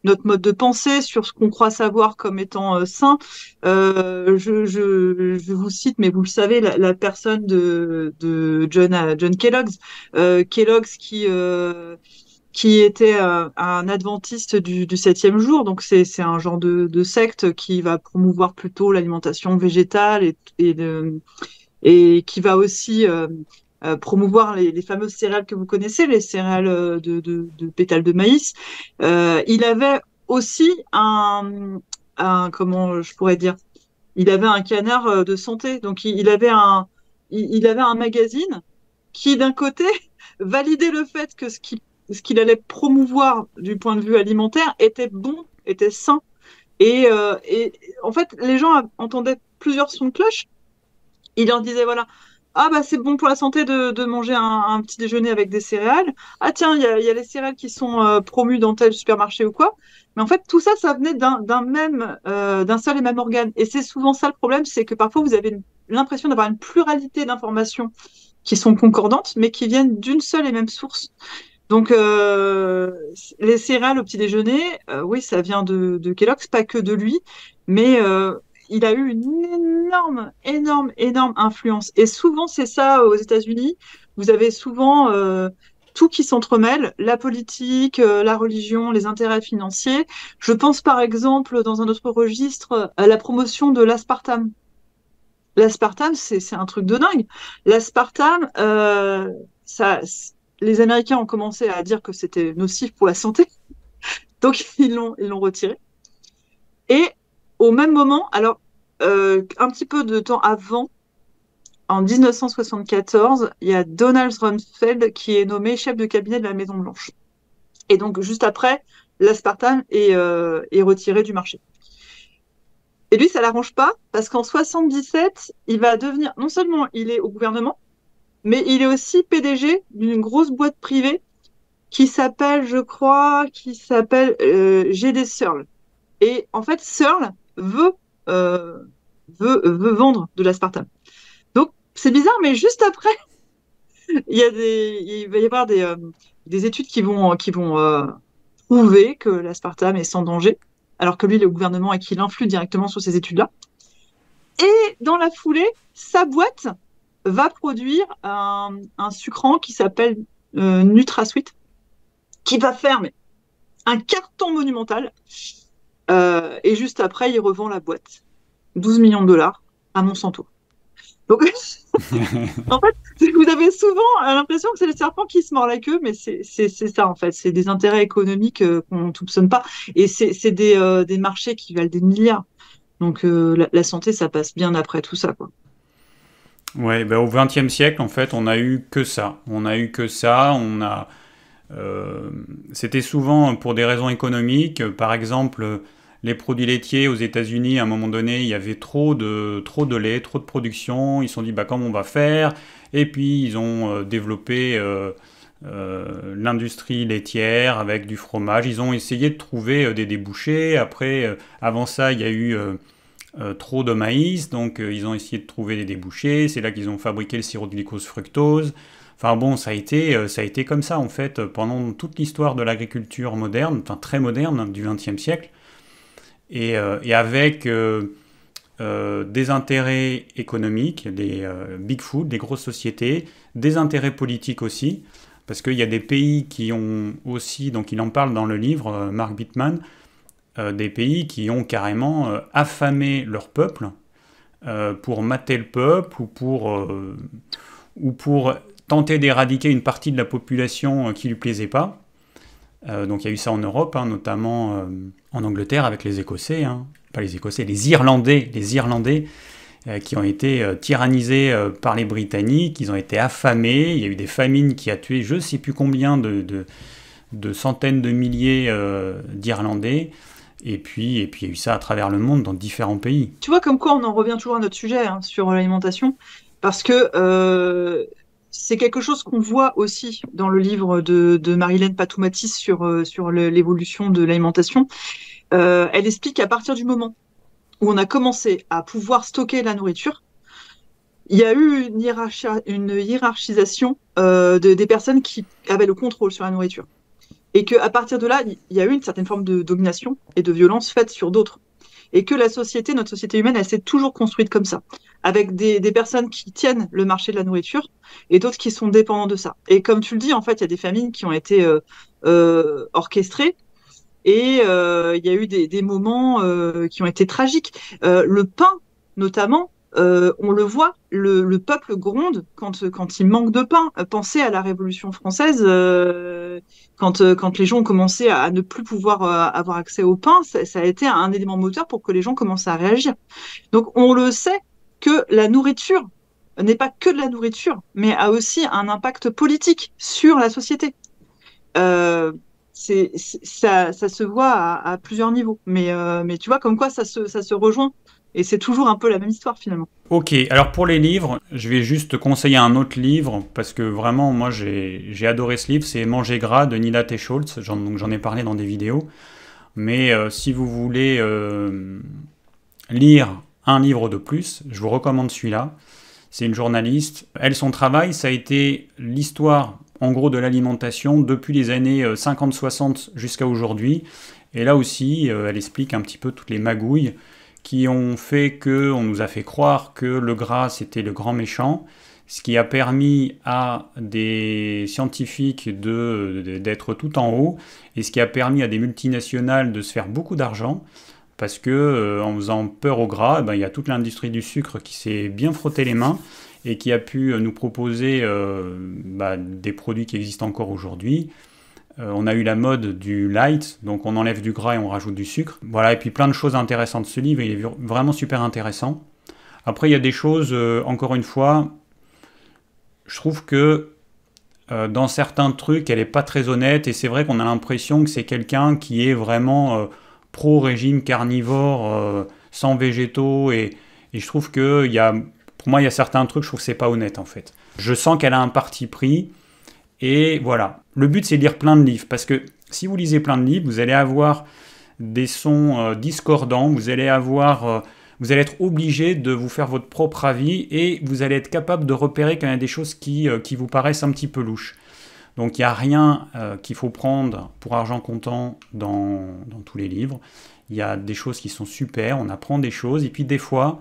notre mode de pensée, sur ce qu'on croit savoir comme étant sain. Je vous cite, mais vous le savez, la personne de John Kellogg's, Kellogg's qui était un adventiste du septième jour, donc c'est un genre de secte qui va promouvoir plutôt l'alimentation végétale et qui va aussi promouvoir les fameuses céréales que vous connaissez, les céréales de pétales de maïs. Il avait aussi comment je pourrais dire, il avait un canard de santé. Donc il avait un magazine qui d'un côté validait le fait que ce qu'il allait promouvoir du point de vue alimentaire était bon, était sain. Et en fait, les gens entendaient plusieurs sons de cloche. Il leur disait, voilà, ah bah c'est bon pour la santé de manger un petit déjeuner avec des céréales. Ah tiens, il y a les céréales qui sont promues dans tel supermarché ou quoi. Mais en fait, tout ça, ça venait d'un seul et même organe. Et c'est souvent ça le problème, c'est que parfois vous avez l'impression d'avoir une pluralité d'informations qui sont concordantes, mais qui viennent d'une seule et même source. Donc, les céréales au petit déjeuner, oui, ça vient de Kellogg's, pas que de lui, mais il a eu une énorme, énorme, énorme influence. Et souvent, c'est ça aux États-Unis. Vous avez souvent tout qui s'entremêle, la politique, la religion, les intérêts financiers. Je pense par exemple, dans un autre registre, à la promotion de l'aspartame. L'aspartame, c'est un truc de dingue. L'aspartame, ça, les Américains ont commencé à dire que c'était nocif pour la santé, donc ils l'ont retiré. Et au même moment, alors un petit peu de temps avant, en 1974, il y a Donald Rumsfeld qui est nommé chef de cabinet de la Maison Blanche. Et donc juste après, l'aspartame est retiré du marché. Et lui, ça l'arrange pas parce qu'en 77, il va devenir, non seulement il est au gouvernement, mais il est aussi PDG d'une grosse boîte privée qui s'appelle, je crois, GD Searle. Et en fait, Searle euh, veut vendre de l'aspartame. Donc, c'est bizarre, mais juste après, il va y avoir des études qui vont prouver que l'aspartame est sans danger, alors que lui, il est au gouvernement et qu'il influe directement sur ces études-là. Et dans la foulée, sa boîte va produire un sucrant qui s'appelle NutraSweet, qui va faire un carton monumental. Et juste après, il revend la boîte. 12 millions de dollars à Monsanto. Donc, en fait, vous avez souvent l'impression que c'est le serpent qui se mord la queue, mais c'est ça, en fait. C'est des intérêts économiques qu'on ne soupçonne pas. Et c'est des marchés qui valent des milliards. Donc, la santé, ça passe bien après tout ça, quoi. Ouais, ben au XXe siècle, en fait, on a eu que ça. On a eu que ça. C'était souvent pour des raisons économiques. Par exemple, les produits laitiers aux États-Unis, à un moment donné, il y avait trop de lait, trop de production. Ils se sont dit, bah, comment on va faire? Et puis, ils ont développé l'industrie laitière avec du fromage. Ils ont essayé de trouver des débouchés. Après, avant ça, il y a eu trop de maïs, donc ils ont essayé de trouver des débouchés. C'est là qu'ils ont fabriqué le sirop de glycose fructose. Enfin bon, ça a été comme ça en fait pendant toute l'histoire de l'agriculture moderne, enfin très moderne du XXe siècle, et avec des intérêts économiques, des big food, des grosses sociétés, des intérêts politiques aussi, parce qu'il y a des pays qui ont aussi, donc il en parle dans le livre, Mark Bittman, des pays qui ont carrément affamé leur peuple pour mater le peuple ou pour tenter d'éradiquer une partie de la population qui ne lui plaisait pas. Donc il y a eu ça en Europe, hein, notamment en Angleterre avec les Écossais, hein, pas les Écossais, les Irlandais qui ont été tyrannisés par les Britanniques, ils ont été affamés, il y a eu des famines qui a tué je ne sais plus combien de centaines de milliers d'Irlandais. Et puis il y a eu ça à travers le monde, dans différents pays. Tu vois, comme quoi on en revient toujours à notre sujet hein, sur l'alimentation, parce que c'est quelque chose qu'on voit aussi dans le livre de Marilène Patoumatis sur l'évolution de l'alimentation. Elle explique qu'à partir du moment où on a commencé à pouvoir stocker la nourriture, il y a eu une hiérarchisation des personnes qui avaient le contrôle sur la nourriture. Et qu'à partir de là, il y a eu une certaine forme de domination et de violence faite sur d'autres. Et que notre société humaine, elle s'est toujours construite comme ça, avec des personnes qui tiennent le marché de la nourriture et d'autres qui sont dépendants de ça. Et comme tu le dis, en fait, il y a des famines qui ont été orchestrées et il y a eu des moments qui ont été tragiques. Le pain, notamment, on le voit, le peuple gronde quand il manque de pain. Pensez à la Révolution française, quand les gens ont commencé à ne plus pouvoir avoir accès au pain, ça a été un élément moteur pour que les gens commencent à réagir. Donc on le sait que la nourriture n'est pas que de la nourriture, mais a aussi un impact politique sur la société. Ça se voit à plusieurs niveaux, mais tu vois comme quoi ça se rejoint. Et c'est toujours un peu la même histoire finalement. Ok, alors pour les livres, je vais juste te conseiller un autre livre, parce que vraiment, moi j'ai adoré ce livre, c'est Manger gras de Nina Teicholz, j'en ai parlé dans des vidéos. Mais si vous voulez lire un livre de plus, je vous recommande celui-là. C'est une journaliste. Elle, son travail, ça a été l'histoire, en gros, de l'alimentation depuis les années 50-60 jusqu'à aujourd'hui. Et là aussi, elle explique un petit peu toutes les magouilles qui ont fait qu'on nous a fait croire que le gras c'était le grand méchant, ce qui a permis à des scientifiques d'être tout en haut, et ce qui a permis à des multinationales de se faire beaucoup d'argent, parce que en faisant peur au gras, il y a toute l'industrie du sucre qui s'est bien frotté les mains, et qui a pu nous proposer des produits qui existent encore aujourd'hui. On a eu la mode du light, donc on enlève du gras et on rajoute du sucre. Voilà, et puis plein de choses intéressantes. Ce livre, il est vraiment super intéressant. Après, il y a des choses, encore une fois, je trouve que dans certains trucs, elle n'est pas très honnête, et c'est vrai qu'on a l'impression que c'est quelqu'un qui est vraiment pro-régime carnivore, sans végétaux, et je trouve que pour moi, il y a certains trucs, je trouve que c'est pas honnête, en fait. Je sens qu'elle a un parti pris. Et voilà, le but c'est de lire plein de livres, parce que si vous lisez plein de livres, vous allez avoir des sons discordants, vous allez être obligé de vous faire votre propre avis, et vous allez être capable de repérer quand il y a des choses qui vous paraissent un petit peu louches. Donc il n'y a rien qu'il faut prendre pour argent comptant dans tous les livres. Il y a des choses qui sont super, on apprend des choses, et puis des fois,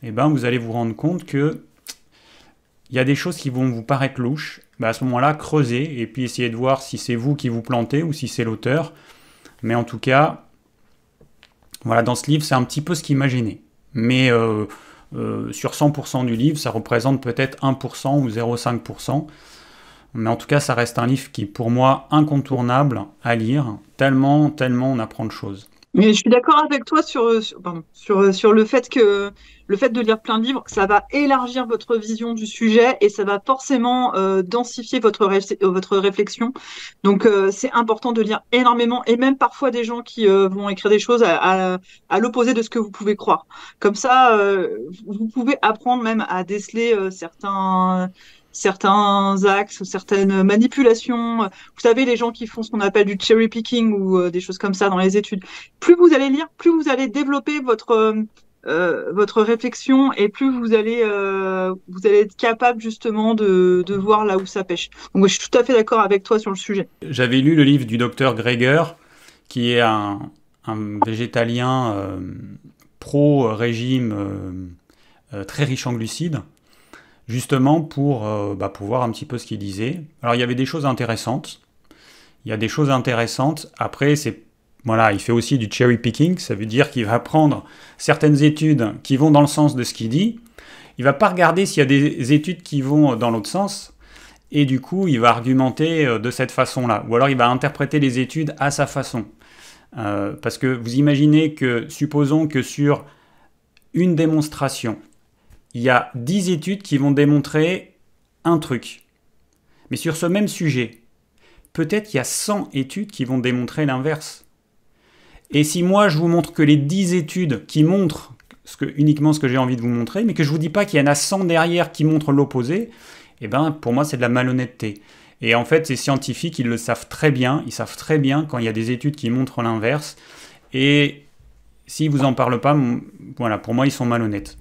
eh ben, vous allez vous rendre compte que il y a des choses qui vont vous paraître louches. À ce moment-là, creusez et puis essayez de voir si c'est vous qui vous plantez ou si c'est l'auteur. Mais en tout cas, voilà, dans ce livre, c'est un petit peu ce qui m'a gêné. Mais sur 100% du livre, ça représente peut-être 1% ou 0,5%. Mais en tout cas, ça reste un livre qui, pour moi, incontournable à lire, tellement on apprend de choses. Mais je suis d'accord avec toi sur le fait de lire plein de livres, ça va élargir votre vision du sujet et ça va forcément densifier votre réflexion. Donc c'est important de lire énormément et même parfois des gens qui vont écrire des choses à l'opposé de ce que vous pouvez croire. Comme ça, vous pouvez apprendre même à déceler certains axes ou certaines manipulations. Vous savez, les gens qui font ce qu'on appelle du cherry picking ou des choses comme ça dans les études. Plus vous allez lire, plus vous allez développer votre réflexion et plus vous allez être capable justement de voir là où ça pêche. Donc moi, je suis tout à fait d'accord avec toi sur le sujet. J'avais lu le livre du docteur Greger, qui est un végétalien pro-régime très riche en glucides, justement pour voir un petit peu ce qu'il disait. Alors il y avait des choses intéressantes. Il y a des choses intéressantes. Après, voilà, il fait aussi du cherry picking. Ça veut dire qu'il va prendre certaines études qui vont dans le sens de ce qu'il dit. Il ne va pas regarder s'il y a des études qui vont dans l'autre sens. Et du coup, il va argumenter de cette façon-là. Ou alors, il va interpréter les études à sa façon. Parce que vous imaginez que, supposons que sur une démonstration, il y a 10 études qui vont démontrer un truc. Mais sur ce même sujet, peut-être qu'il y a 100 études qui vont démontrer l'inverse. Et si moi, je vous montre que les 10 études qui montrent uniquement ce que j'ai envie de vous montrer, mais que je ne vous dis pas qu'il y en a 100 derrière qui montrent l'opposé, eh ben, pour moi, c'est de la malhonnêteté. Et en fait, ces scientifiques, ils le savent très bien. Ils savent très bien quand il y a des études qui montrent l'inverse. Et s'ils ne vous en parlent pas, voilà, pour moi, ils sont malhonnêtes.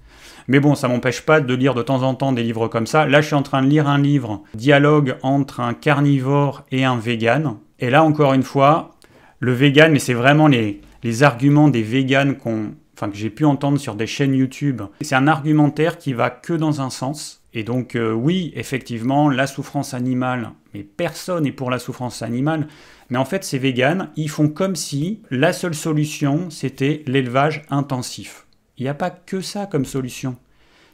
Mais bon, ça ne m'empêche pas de lire de temps en temps des livres comme ça. Là, je suis en train de lire un livre, dialogue entre un carnivore et un vegan. Et là, encore une fois, le vegan, mais c'est vraiment les arguments des véganes que j'ai pu entendre sur des chaînes YouTube. C'est un argumentaire qui va que dans un sens. Et donc, oui, effectivement, la souffrance animale, mais personne n'est pour la souffrance animale. Mais en fait, ces véganes, ils font comme si la seule solution, c'était l'élevage intensif. Il n'y a pas que ça comme solution.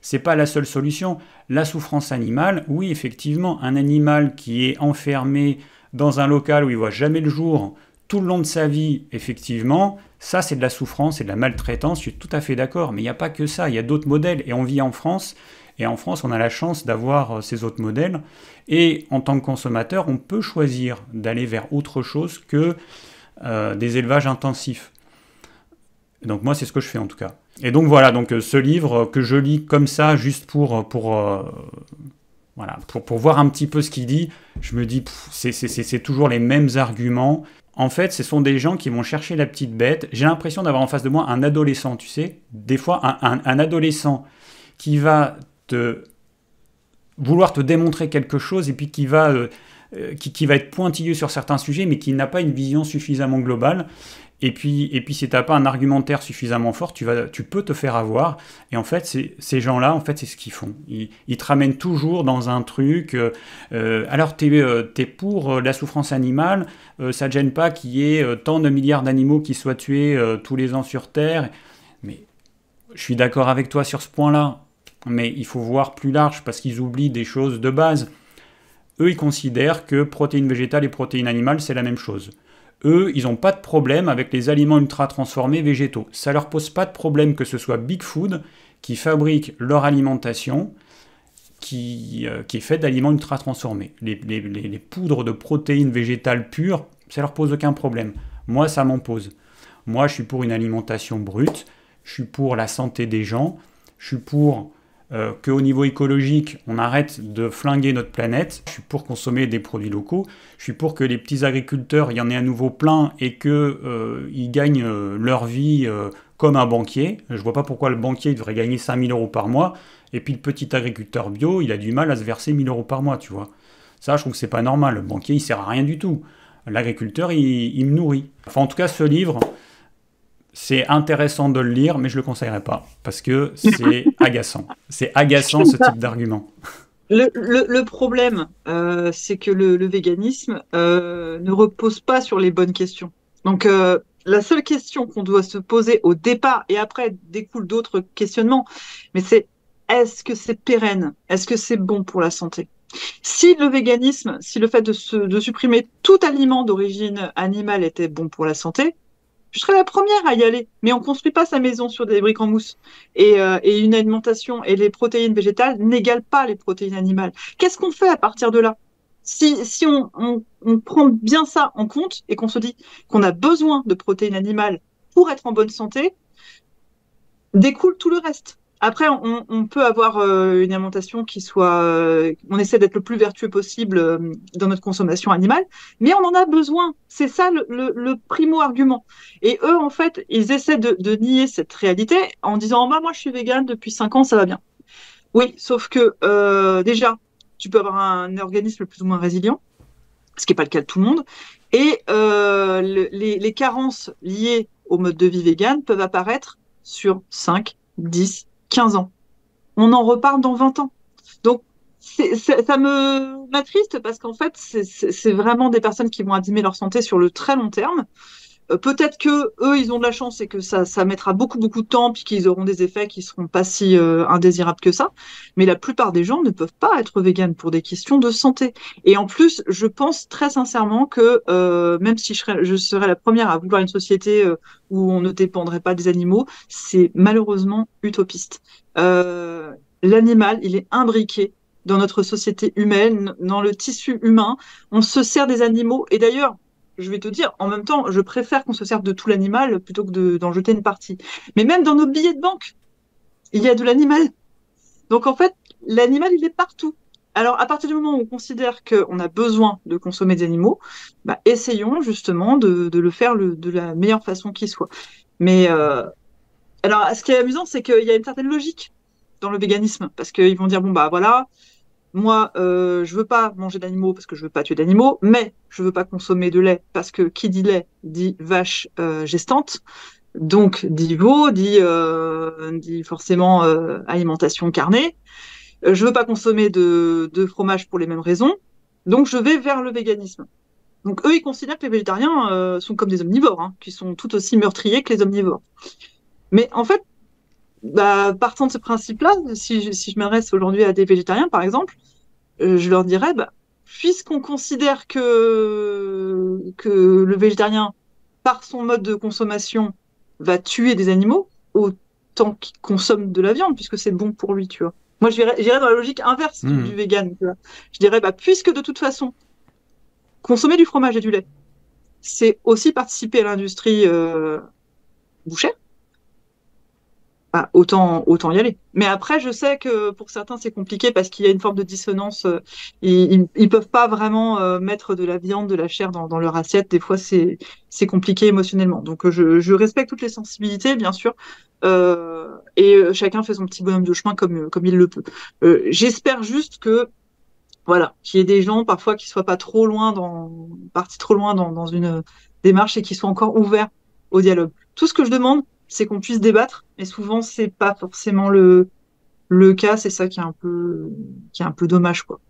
C'est pas la seule solution. La souffrance animale, oui, effectivement, un animal qui est enfermé dans un local où il voit jamais le jour tout le long de sa vie, effectivement, ça c'est de la souffrance et de la maltraitance, je suis tout à fait d'accord. Mais il n'y a pas que ça, il y a d'autres modèles. Et on vit en France, et en France, on a la chance d'avoir ces autres modèles. Et en tant que consommateur, on peut choisir d'aller vers autre chose que des élevages intensifs. Donc moi, c'est ce que je fais en tout cas. Et donc voilà, donc ce livre que je lis comme ça, juste pour voir un petit peu ce qu'il dit, je me dis, c'est toujours les mêmes arguments. En fait, ce sont des gens qui vont chercher la petite bête. J'ai l'impression d'avoir en face de moi un adolescent, tu sais. Des fois, un adolescent qui va vouloir te démontrer quelque chose et puis qui va être pointilleux sur certains sujets, mais qui n'a pas une vision suffisamment globale. Et puis si tu n'as pas un argumentaire suffisamment fort, tu peux te faire avoir. Et en fait, ces gens-là, en fait, c'est ce qu'ils font. Ils te ramènent toujours dans un truc. Alors, t'es pour la souffrance animale, ça ne te gêne pas qu'il y ait tant de milliards d'animaux qui soient tués tous les ans sur Terre. Mais je suis d'accord avec toi sur ce point-là. Mais il faut voir plus large parce qu'ils oublient des choses de base. Eux, ils considèrent que protéines végétales et protéines animales, c'est la même chose. Eux, ils n'ont pas de problème avec les aliments ultra transformés végétaux. Ça leur pose pas de problème que ce soit Big Food qui fabrique leur alimentation qui est faite d'aliments ultra transformés. Les poudres de protéines végétales pures, ça leur pose aucun problème. Moi, ça m'en pose. Moi, je suis pour une alimentation brute, je suis pour la santé des gens, je suis pour qu'au niveau écologique, on arrête de flinguer notre planète. Je suis pour consommer des produits locaux. Je suis pour que les petits agriculteurs, il y en ait à nouveau plein et qu'ils gagnent leur vie comme un banquier. Je ne vois pas pourquoi le banquier devrait gagner 5 000 € par mois. Et puis le petit agriculteur bio, il a du mal à se verser 1 000 € par mois, tu vois. Ça, je trouve que c'est pas normal. Le banquier, il sert à rien du tout. L'agriculteur, il me nourrit. Enfin, en tout cas, ce livre, c'est intéressant de le lire, mais je le conseillerais pas, parce que c'est agaçant. C'est agaçant ce type d'argument. Le problème, c'est que le véganisme ne repose pas sur les bonnes questions. Donc, la seule question qu'on doit se poser au départ, et après découlent d'autres questionnements, mais c'est est-ce que c'est pérenne? Est-ce que c'est bon pour la santé? Si le véganisme, si le fait de supprimer tout aliment d'origine animale était bon pour la santé, je serais la première à y aller. Mais on construit pas sa maison sur des briques en mousse. Et une alimentation et les protéines végétales n'égalent pas les protéines animales. Qu'est-ce qu'on fait à partir de là? Si on prend bien ça en compte et qu'on se dit qu'on a besoin de protéines animales pour être en bonne santé, découle tout le reste. Après, on peut avoir une alimentation qui soit... on essaie d'être le plus vertueux possible dans notre consommation animale, mais on en a besoin. C'est ça le primo-argument. Et eux, en fait, ils essaient de nier cette réalité en disant, bah, moi, je suis végane depuis 5 ans, ça va bien. Oui, sauf que déjà, tu peux avoir un organisme plus ou moins résilient, ce qui n'est pas le cas de tout le monde. Et les carences liées au mode de vie vegan peuvent apparaître sur 5, 10, 15 ans. On en reparle dans 20 ans. Donc, ça me m'attriste parce qu'en fait, c'est vraiment des personnes qui vont abîmer leur santé sur le très long terme. Peut-être que eux, ils ont de la chance et que ça mettra beaucoup, beaucoup de temps, puis qu'ils auront des effets qui seront pas si indésirables que ça. Mais la plupart des gens ne peuvent pas être véganes pour des questions de santé. Et en plus, je pense très sincèrement que même si je serais la première à vouloir une société où on ne dépendrait pas des animaux, c'est malheureusement utopiste. L'animal, il est imbriqué dans notre société humaine, dans le tissu humain. On se sert des animaux. Et d'ailleurs, je vais te dire, en même temps, je préfère qu'on se serve de tout l'animal plutôt que d'en jeter une partie. Mais même dans nos billets de banque, il y a de l'animal. Donc en fait, l'animal, il est partout. Alors à partir du moment où on considère qu'on a besoin de consommer des animaux, bah, essayons justement de le faire de la meilleure façon qui soit. Mais alors, ce qui est amusant, c'est qu'il y a une certaine logique dans le véganisme, parce qu'ils vont dire, bon, bah voilà, moi, je veux pas manger d'animaux parce que je veux pas tuer d'animaux, mais je veux pas consommer de lait parce que qui dit lait dit vache gestante, donc dit veau, dit forcément alimentation carnée. Je veux pas consommer de fromage pour les mêmes raisons, donc je vais vers le véganisme. Donc eux, ils considèrent que les végétariens sont comme des omnivores, hein, qui sont tout aussi meurtriers que les omnivores. Mais en fait, bah, partant de ce principe-là, si je m'adresse aujourd'hui à des végétariens, par exemple, je leur dirais, bah, puisqu'on considère que le végétarien, par son mode de consommation, va tuer des animaux, autant qu'il consomme de la viande, puisque c'est bon pour lui, tu vois. Moi, j'irais dans la logique inverse du vegan, tu vois. Je dirais, bah, puisque de toute façon, consommer du fromage et du lait, c'est aussi participer à l'industrie bouchère, ah, autant y aller. Mais après, je sais que pour certains, c'est compliqué parce qu'il y a une forme de dissonance. Ils peuvent pas vraiment mettre de la viande, de la chair dans leur assiette. Des fois, c'est compliqué émotionnellement. Donc, je respecte toutes les sensibilités, bien sûr. Chacun fait son petit bonhomme de chemin comme il le peut. J'espère juste que, voilà, qu'il y ait des gens parfois qui soient pas trop loin partis trop loin dans une démarche et qui soient encore ouverts au dialogue. Tout ce que je demande, c'est qu'on puisse débattre, et souvent c'est pas forcément le cas, c'est ça qui est un peu dommage, quoi.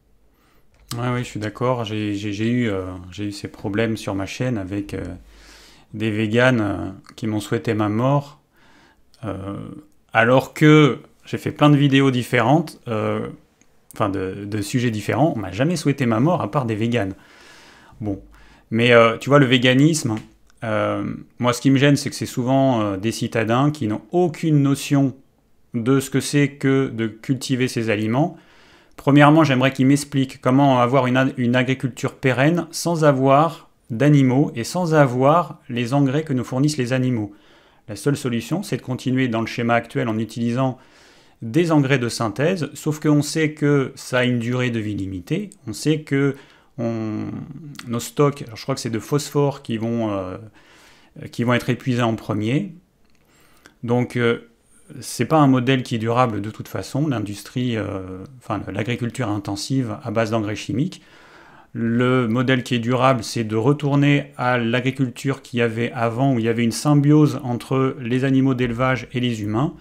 Ouais, oui, je suis d'accord. J'ai eu ces problèmes sur ma chaîne avec des véganes qui m'ont souhaité ma mort, euh, alors que j'ai fait plein de vidéos différentes, enfin de sujets différents. On m'a jamais souhaité ma mort à part des véganes. Bon, mais tu vois, le véganisme, moi ce qui me gêne, c'est que c'est souvent des citadins qui n'ont aucune notion de ce que c'est que de cultiver ces aliments. Premièrement, j'aimerais qu'ils m'expliquent comment avoir une agriculture pérenne sans avoir d'animaux et sans avoir les engrais que nous fournissent les animaux. La seule solution, c'est de continuer dans le schéma actuel en utilisant des engrais de synthèse, sauf qu'on sait que ça a une durée de vie limitée, on sait que nos stocks, je crois que c'est de phosphore qui vont être épuisés en premier, donc c'est pas un modèle qui est durable de toute façon, l'agriculture intensive à base d'engrais chimiques. Le modèle qui est durable, c'est de retourner à l'agriculture qu'il y avait avant, où il y avait une symbiose entre les animaux d'élevage et les humains.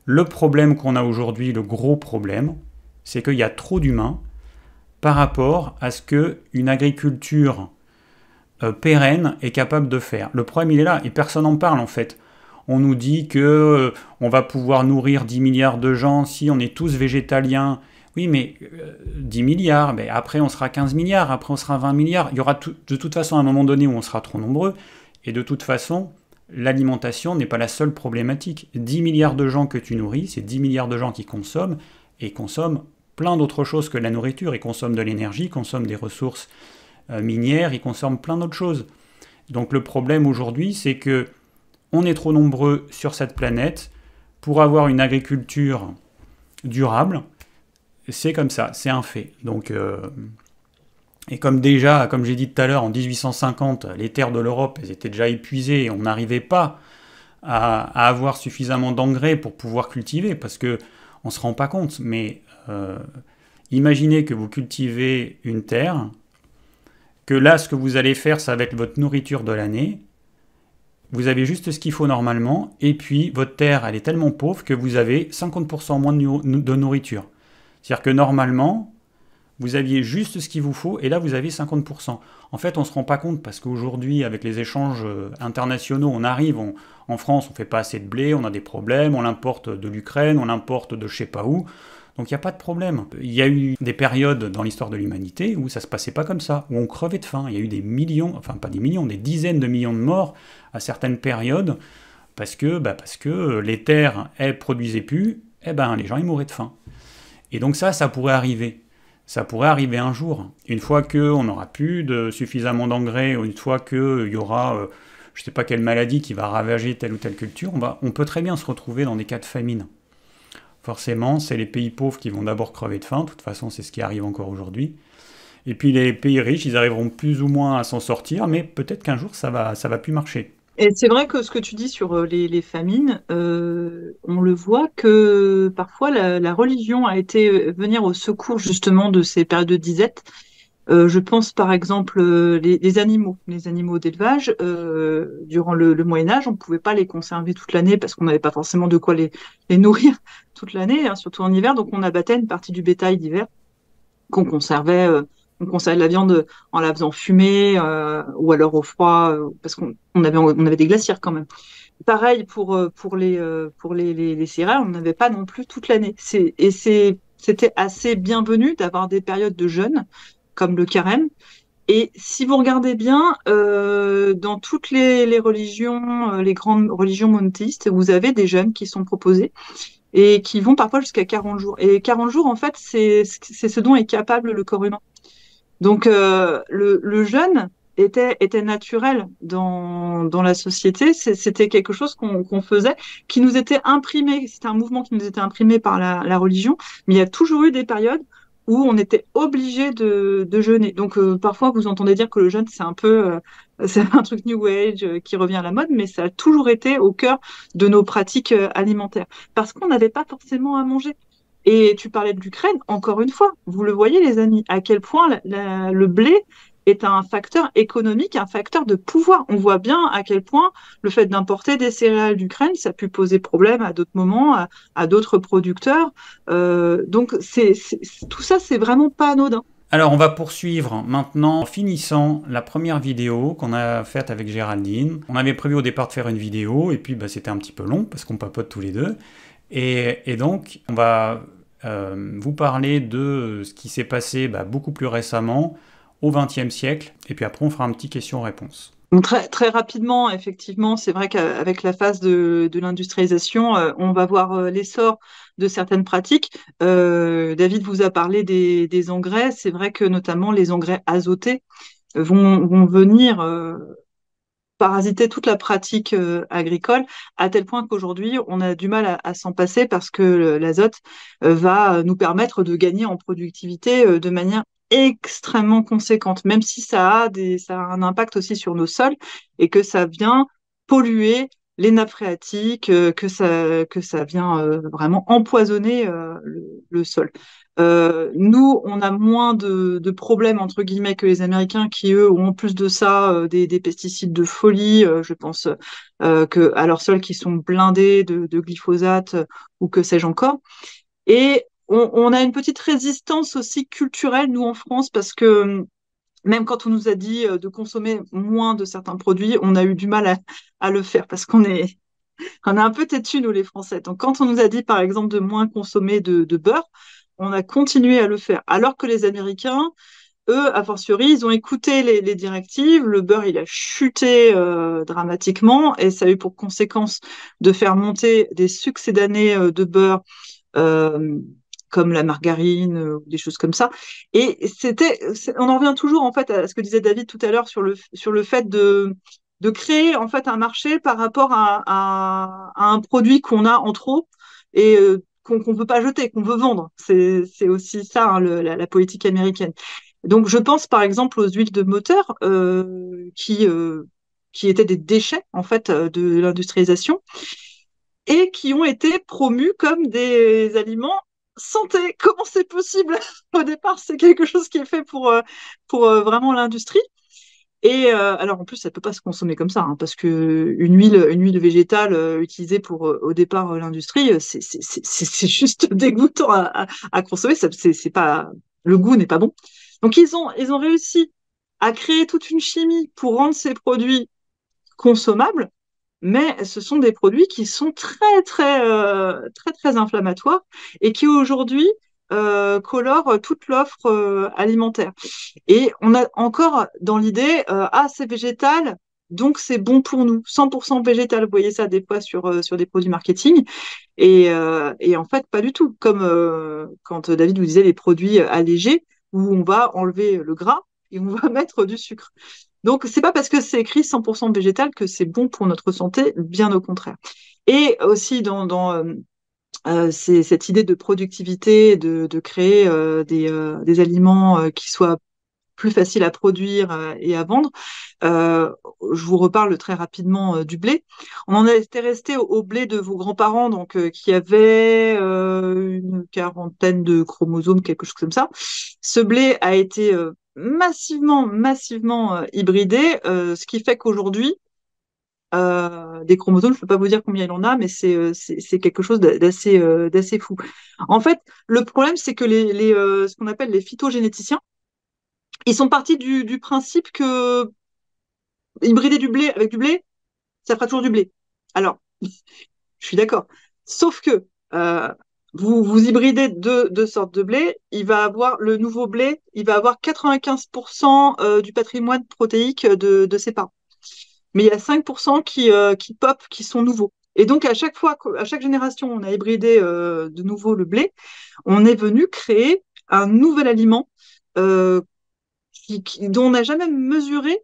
Le problème qu'on a aujourd'hui, le gros problème, c'est qu'il y a trop d'humains par rapport à ce qu'une agriculture pérenne est capable de faire. Le problème, il est là, et personne n'en parle en fait. On nous dit que on va pouvoir nourrir 10 milliards de gens si on est tous végétaliens. Oui, mais 10 milliards, mais après on sera 15 milliards, après on sera 20 milliards. Il y aura de toute façon un moment donné où on sera trop nombreux. Et de toute façon, l'alimentation n'est pas la seule problématique. 10 milliards de gens que tu nourris, c'est 10 milliards de gens qui consomment, et consomment plein d'autres choses que la nourriture. Ils consomment de l'énergie, ils consomment des ressources minières, ils consomment plein d'autres choses. Donc le problème aujourd'hui, c'est que on est trop nombreux sur cette planète pour avoir une agriculture durable. C'est comme ça, c'est un fait. Donc, et comme déjà, comme j'ai dit tout à l'heure, en 1850, les terres de l'Europe, elles étaient déjà épuisées et on n'arrivait pas à avoir suffisamment d'engrais pour pouvoir cultiver, parce que on ne se rend pas compte. Mais imaginez que vous cultivez une terre, que là, ce que vous allez faire, ça va être votre nourriture de l'année. Vous avez juste ce qu'il faut normalement, et puis votre terre, elle est tellement pauvre que vous avez 50% moins de nourriture. C'est-à-dire que normalement, vous aviez juste ce qu'il vous faut, et là, vous avez 50%. En fait, on ne se rend pas compte, parce qu'aujourd'hui, avec les échanges internationaux, on arrive, en France, on ne fait pas assez de blé, on a des problèmes, on l'importe de l'Ukraine, on l'importe de je ne sais pas où. Donc il n'y a pas de problème. Il y a eu des périodes dans l'histoire de l'humanité où ça ne se passait pas comme ça, où on crevait de faim. Il y a eu des millions, enfin pas des millions, des dizaines de millions de morts à certaines périodes, parce que les terres, elles produisaient plus, et ben les gens ils mouraient de faim. Et donc ça pourrait arriver. Ça pourrait arriver un jour. Une fois qu'on n'aura plus suffisamment d'engrais, ou une fois qu'il y aura, je ne sais pas quelle maladie qui va ravager telle ou telle culture, on peut très bien se retrouver dans des cas de famine. Forcément, c'est les pays pauvres qui vont d'abord crever de faim. De toute façon, c'est ce qui arrive encore aujourd'hui. Et puis les pays riches, ils arriveront plus ou moins à s'en sortir, mais peut-être qu'un jour, ça va plus marcher. Et c'est vrai que ce que tu dis sur les famines, on le voit que parfois la religion a été venir au secours justement de ces périodes de disette. Je pense par exemple les animaux d'élevage. Durant le Moyen Âge, on ne pouvait pas les conserver toute l'année parce qu'on n'avait pas forcément de quoi les nourrir toute l'année, hein, surtout en hiver. Donc on abattait une partie du bétail d'hiver qu'on conservait. On conservait la viande en la faisant fumer ou alors au froid parce qu'on avait des glacières quand même. Pareil pour les céréales, on n'avait pas non plus toute l'année. C'était assez bienvenu d'avoir des périodes de jeûne comme le carême. Et si vous regardez bien, dans toutes les religions, les grandes religions monothéistes, vous avez des jeûnes qui sont proposés et qui vont parfois jusqu'à 40 jours. Et 40 jours, en fait, c'est ce dont est capable le corps humain. Donc, le jeûne était naturel dans la société. C'était quelque chose qu'on faisait, qui nous était imprimé. C'était un mouvement qui nous était imprimé par la religion. Mais il y a toujours eu des périodes où on était obligé de jeûner. Donc, parfois, vous entendez dire que le jeûne, c'est un peu, c'est un truc New Age qui revient à la mode, mais ça a toujours été au cœur de nos pratiques alimentaires. Parce qu'on n'avait pas forcément à manger. Et tu parlais de l'Ukraine, encore une fois, vous le voyez les amis, à quel point le blé est un facteur économique, un facteur de pouvoir. On voit bien à quel point le fait d'importer des céréales d'Ukraine, ça a pu poser problème à d'autres moments, à d'autres producteurs. Donc tout ça, c'est vraiment pas anodin. Alors, on va poursuivre maintenant en finissant la première vidéo qu'on a faite avec Géraldine. On avait prévu au départ de faire une vidéo, et puis c'était un petit peu long, parce qu'on papote tous les deux. Et donc, on va vous parler de ce qui s'est passé beaucoup plus récemment, au XXe siècle, et puis après on fera un petit question-réponse. Donc très, très rapidement, effectivement, c'est vrai qu'avec la phase de l'industrialisation, on va voir l'essor de certaines pratiques. David vous a parlé des engrais. C'est vrai que notamment les engrais azotés vont venir parasiter toute la pratique agricole, à tel point qu'aujourd'hui, on a du mal à s'en passer parce que l'azote va nous permettre de gagner en productivité de manière extrêmement conséquente, même si ça a un impact aussi sur nos sols et que ça vient polluer les nappes phréatiques, que ça vient vraiment empoisonner le sol. Nous, on a moins de problèmes, entre guillemets, que les Américains qui, eux, ont en plus de ça des pesticides de folie. Je pense à leur sol qui sont blindés de glyphosate ou que sais-je encore. Et on a une petite résistance aussi culturelle, nous, en France, parce que même quand on nous a dit de consommer moins de certains produits, on a eu du mal à le faire parce on est un peu têtus, nous, les Français. Donc, quand on nous a dit, par exemple, de moins consommer de beurre, on a continué à le faire. Alors que les Américains, eux, a fortiori, ils ont écouté les directives. Le beurre, il a chuté dramatiquement et ça a eu pour conséquence de faire monter des succédanés de beurre euh, comme la margarine ou des choses comme ça. Et on en revient toujours en fait à ce que disait David tout à l'heure sur le fait de créer en fait un marché par rapport à un produit qu'on a en trop et qu'on peut pas jeter, qu'on veut vendre. C'est aussi ça hein, la politique américaine. Donc je pense par exemple aux huiles de moteur qui étaient des déchets en fait de l'industrialisation et qui ont été promus comme des aliments santé. Comment c'est possible? Au départ, c'est quelque chose qui est fait pour vraiment l'industrie. Et alors en plus, ça peut pas se consommer comme ça, hein, parce que une huile végétale utilisée pour au départ l'industrie, c'est juste dégoûtant à consommer. C'est pas le goût n'est pas bon. Donc ils ont réussi à créer toute une chimie pour rendre ces produits consommables mais ce sont des produits qui sont très inflammatoires et qui aujourd'hui colorent toute l'offre alimentaire. Et on a encore dans l'idée, ah, c'est végétal, donc c'est bon pour nous, 100% végétal. Vous voyez ça des fois sur des produits marketing. Et en fait, pas du tout. Comme quand David vous disait les produits allégés, où on va enlever le gras et on va mettre du sucre. Donc, c'est pas parce que c'est écrit 100% végétal que c'est bon pour notre santé, bien au contraire. Et aussi cette idée de productivité, de créer des aliments qui soient plus faciles à produire et à vendre. Euh, je vous reparle très rapidement du blé. On en était resté au blé de vos grands-parents, donc qui avait une quarantaine de chromosomes, quelque chose comme ça. Ce blé a été massivement hybridé, ce qui fait qu'aujourd'hui, des chromosomes, je ne peux pas vous dire combien il en a, mais c'est quelque chose d'assez fou. En fait, le problème, c'est que ce qu'on appelle les phytogénéticiens, ils sont partis du principe que hybrider du blé avec du blé, ça fera toujours du blé. Alors, je suis d'accord. Sauf que euh, vous hybridez deux sortes de blé, il va avoir le nouveau blé, il va avoir 95% du patrimoine protéique de ses parents. Mais il y a 5% qui pop, qui sont nouveaux. Et donc, à chaque fois, à chaque génération, on a hybridé de nouveau le blé, on est venu créer un nouvel aliment euh, dont on n'a jamais mesuré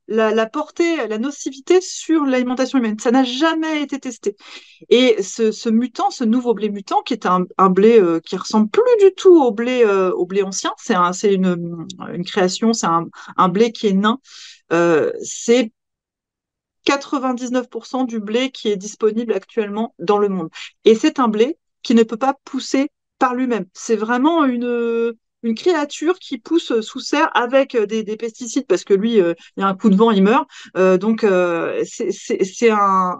la portée, la nocivité sur l'alimentation humaine. Ça n'a jamais été testé. Et ce mutant, ce nouveau blé mutant, qui est un blé qui ressemble plus du tout au blé ancien, c'est une création, c'est un blé qui est nain. C'est 99% du blé qui est disponible actuellement dans le monde. Et c'est un blé qui ne peut pas pousser par lui-même. C'est vraiment une créature qui pousse sous serre avec des pesticides parce que lui, il y a un coup de vent, il meurt. Donc, c'est un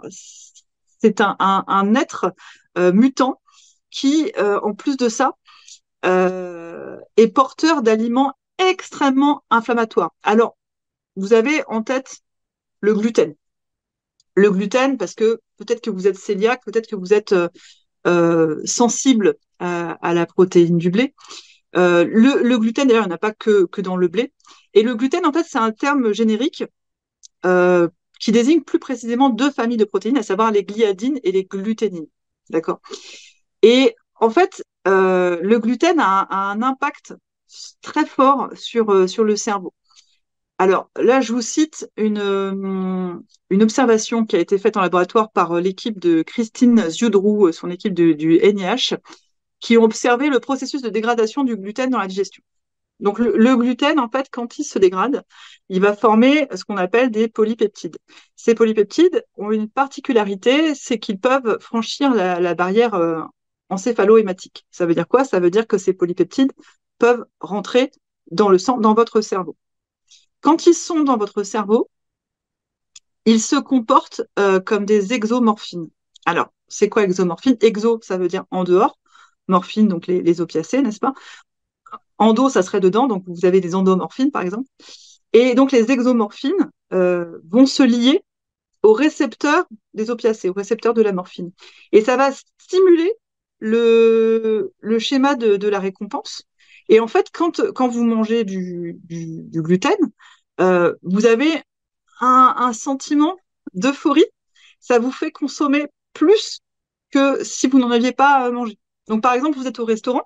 être mutant qui, en plus de ça, est porteur d'aliments extrêmement inflammatoires. Alors, vous avez en tête le gluten. Le gluten, parce que peut-être que vous êtes cœliaque, peut-être que vous êtes sensible à la protéine du blé. Le gluten, d'ailleurs, il n'y en a pas que dans le blé. Et le gluten, en fait, c'est un terme générique euh, qui désigne plus précisément deux familles de protéines, à savoir les gliadines et les gluténines. D'accord? Et en fait, le gluten a un impact très fort sur le cerveau. Alors là, je vous cite une observation qui a été faite en laboratoire par l'équipe de Christine Ziudrou, son équipe du NIH, qui ont observé le processus de dégradation du gluten dans la digestion. Donc le gluten, en fait, quand il se dégrade, il va former ce qu'on appelle des polypeptides. Ces polypeptides ont une particularité, c'est qu'ils peuvent franchir la barrière encéphalo-hématique. Ça veut dire quoi? Ça veut dire que ces polypeptides peuvent rentrer dans le sang, dans votre cerveau. Quand ils sont dans votre cerveau, ils se comportent comme des exomorphines. Alors, c'est quoi exomorphine? Exo, ça veut dire en dehors. Morphine, donc les opiacés, n'est-ce pas? Endo, ça serait dedans, donc vous avez des endomorphines, par exemple. Et donc, les exomorphines vont se lier aux récepteurs des opiacés, aux récepteurs de la morphine. Et ça va stimuler le schéma de la récompense. Et en fait, quand vous mangez du gluten, vous avez un sentiment d'euphorie. Ça vous fait consommer plus que si vous n'en aviez pas mangé. Donc, par exemple, vous êtes au restaurant,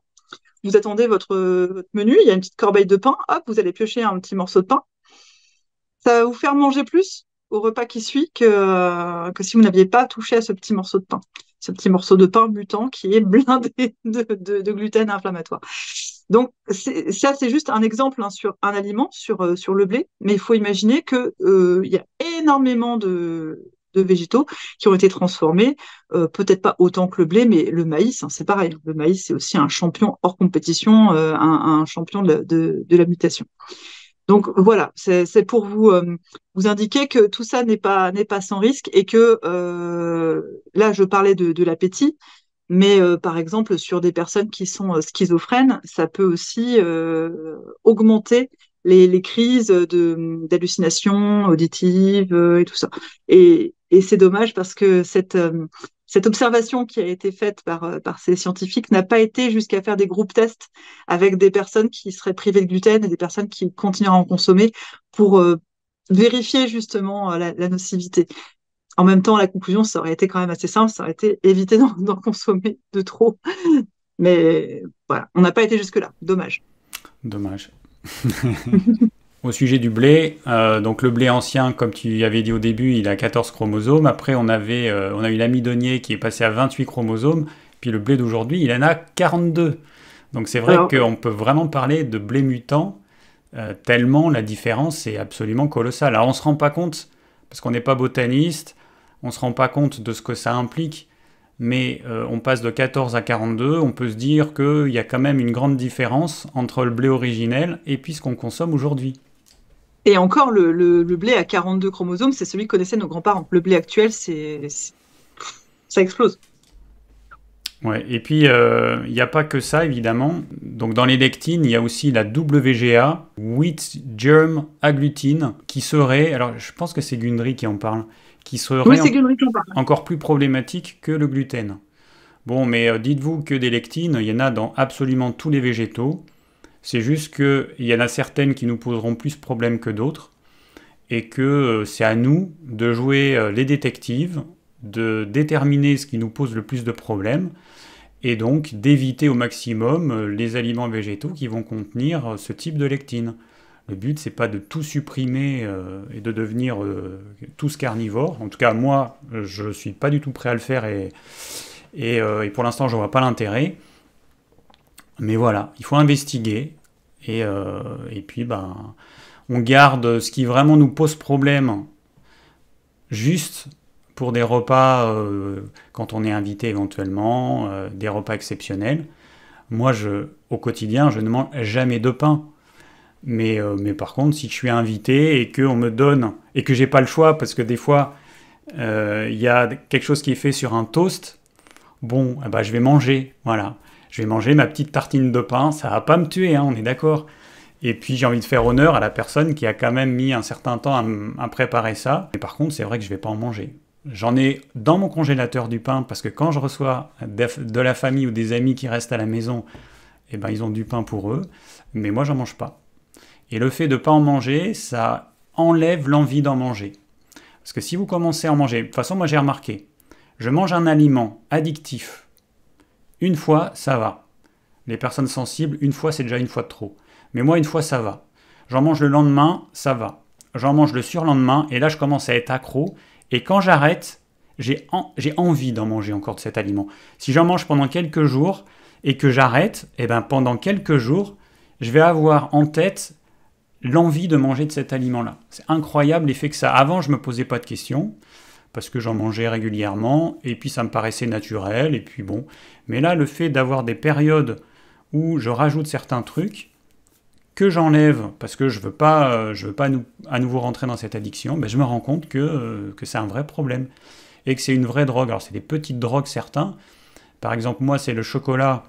vous attendez votre menu, il y a une petite corbeille de pain, hop, vous allez piocher un petit morceau de pain. Ça va vous faire manger plus au repas qui suit que si vous n'aviez pas touché à ce petit morceau de pain. Ce petit morceau de pain mutant qui est blindé de gluten inflammatoire. Donc, ça, c'est juste un exemple sur un aliment, sur le blé, mais il faut imaginer qu'il y a énormément de végétaux qui ont été transformés, peut-être pas autant que le blé, mais le maïs, hein, c'est pareil. Le maïs, c'est aussi un champion hors compétition, un champion de la mutation. Donc voilà, c'est pour vous indiquer que tout ça n'est pas sans risque et que là, je parlais de l'appétit, mais par exemple, sur des personnes qui sont schizophrènes, ça peut aussi augmenter les crises d'hallucinations auditives et tout ça. Et c'est dommage parce que cette observation qui a été faite par ces scientifiques n'a pas été jusqu'à faire des groupes tests avec des personnes qui seraient privées de gluten et des personnes qui continueraient à en consommer pour vérifier justement la nocivité. En même temps, la conclusion, ça aurait été quand même assez simple, ça aurait été éviter d'en consommer de trop. Mais voilà, on n'a pas été jusque-là. Dommage. Dommage. Au sujet du blé, donc le blé ancien, comme tu avais dit au début, il a 14 chromosomes. Après, on a eu l'amidonnier qui est passé à 28 chromosomes. Puis le blé d'aujourd'hui, il en a 42. Donc c'est vrai qu'on peut vraiment parler de blé mutant, tellement la différence est absolument colossale. Alors on ne se rend pas compte, parce qu'on n'est pas botaniste, on ne se rend pas compte de ce que ça implique, mais on passe de 14 à 42, on peut se dire qu'il y a quand même une grande différence entre le blé originel et puis ce qu'on consomme aujourd'hui. Et encore, le blé à 42 chromosomes, c'est celui que connaissaient nos grands-parents. Le blé actuel, ça explose. Ouais, et puis il n'y a pas que ça, évidemment. Donc dans les lectines, il y a aussi la WGA, Wheat Germ Agglutine, qui serait, alors je pense que c'est Gundry qui en parle, qui serait Oui, c'est Gundry qui en parle. encore plus problématique que le gluten. Bon, mais dites-vous que des lectines, il y en a dans absolument tous les végétaux. C'est juste qu'il y en a certaines qui nous poseront plus de problèmes que d'autres, et que c'est à nous de jouer les détectives, de déterminer ce qui nous pose le plus de problèmes, et donc d'éviter au maximum les aliments végétaux qui vont contenir ce type de lectine. Le but, c'est pas de tout supprimer et de devenir tous carnivores. En tout cas, moi, je suis pas du tout prêt à le faire et pour l'instant, je vois pas l'intérêt. Mais voilà, il faut investiguer et puis ben, on garde ce qui vraiment nous pose problème juste pour des repas quand on est invité éventuellement, des repas exceptionnels. Moi, au quotidien, je ne mange jamais de pain. Mais par contre, si je suis invité et qu'on me donne, et que j'ai pas le choix, parce que des fois, il y a quelque chose qui est fait sur un toast, bon, eh ben, je vais manger, voilà. Je vais manger ma petite tartine de pain, ça va pas me tuer, hein, on est d'accord. Et puis j'ai envie de faire honneur à la personne qui a quand même mis un certain temps à préparer ça. Mais par contre, c'est vrai que je vais pas en manger. J'en ai dans mon congélateur du pain, parce que quand je reçois de la famille ou des amis qui restent à la maison, eh ben, ils ont du pain pour eux, mais moi, j'en mange pas. Et le fait de ne pas en manger, ça enlève l'envie d'en manger. Parce que si vous commencez à en manger, de toute façon, moi j'ai remarqué, je mange un aliment addictif, une fois, ça va. Les personnes sensibles, une fois, c'est déjà une fois de trop. Mais moi, une fois, ça va. J'en mange le lendemain, ça va. J'en mange le surlendemain, et là, je commence à être accro. Et quand j'arrête, j'ai envie d'en manger encore de cet aliment. Si j'en mange pendant quelques jours, et que j'arrête, eh ben, pendant quelques jours, je vais avoir en tête l'envie de manger de cet aliment-là. C'est incroyable l'effet que ça a. Avant, je ne me posais pas de questions, parce que j'en mangeais régulièrement, et puis ça me paraissait naturel, et puis bon. Mais là, le fait d'avoir des périodes où je rajoute certains trucs, que j'enlève, parce que je veux pas à nouveau rentrer dans cette addiction, ben je me rends compte que c'est un vrai problème, et que c'est une vraie drogue. Alors c'est des petites drogues certains. Par exemple, moi, c'est le chocolat,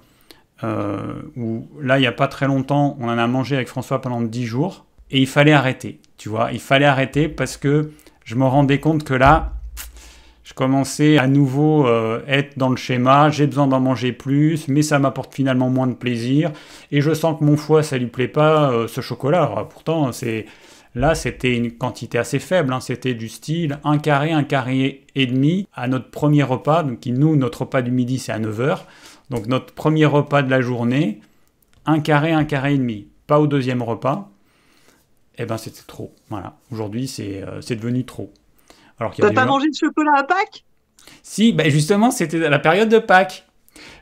où là, il n'y a pas très longtemps, on en a mangé avec François pendant 10 jours, et il fallait arrêter, tu vois. Il fallait arrêter parce que je me rendais compte que là, je commençais à nouveau être dans le schéma, j'ai besoin d'en manger plus, mais ça m'apporte finalement moins de plaisir, et je sens que mon foie, ça lui plaît pas, ce chocolat. Alors, pourtant, là, c'était une quantité assez faible, hein. C'était du style un carré et demi à notre premier repas. Donc nous, notre repas du midi, c'est à 9 heures. Donc notre premier repas de la journée, un carré et demi. Pas au deuxième repas. Eh ben, c'était trop. Voilà. Aujourd'hui, c'est devenu trop. Alors qu'il y a T'as des pas gens... mangé de chocolat à Pâques? Si, ben justement, c'était à la période de Pâques.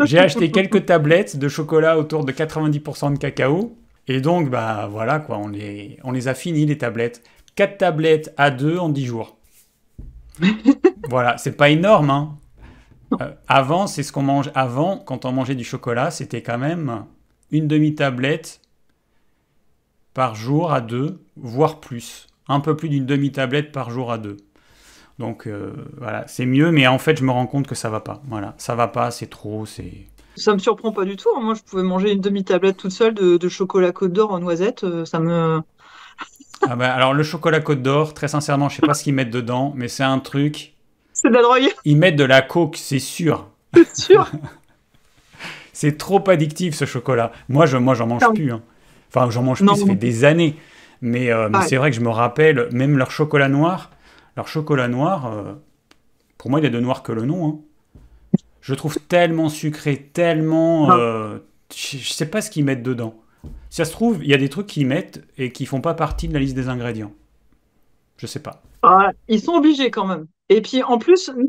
J'ai acheté quelques tablettes de chocolat autour de 90% de cacao. Et donc, bah voilà, quoi, on les a finis, les tablettes. 4 tablettes à 2 en 10 jours. Voilà, c'est pas énorme, hein. Avant, c'est ce qu'on mange. Avant, quand on mangeait du chocolat, c'était quand même une demi-tablette par jour à 2, voire plus. Un peu plus d'une demi-tablette par jour à 2. Donc voilà, c'est mieux, mais en fait, je me rends compte que ça va pas. Voilà, ça va pas, c'est trop, c'est... Ça me surprend pas du tout, hein. Moi, je pouvais manger une demi-tablette toute seule de chocolat Côte d'Or en noisettes. Ça me... Ah bah, alors, le chocolat Côte d'Or, très sincèrement, je sais pas ce qu'ils mettent dedans, mais c'est un truc... C'est de la drogue, Ils mettent de la coke, c'est sûr. c'est sûr. C'est trop addictif, ce chocolat. Moi, j'en mange plus, hein. Enfin, j'en mange plus, Non, ça fait des années. Mais pareil. c'est vrai que je me rappelle, même leur chocolat noir, pour moi, il est de noir que le nom, hein. Je le trouve tellement sucré, tellement... Non. je sais pas ce qu'ils mettent dedans. Si ça se trouve, il y a des trucs qu'ils mettent et qui font pas partie de la liste des ingrédients. Je sais pas. Ah, ils sont obligés quand même. Et puis en plus, nous,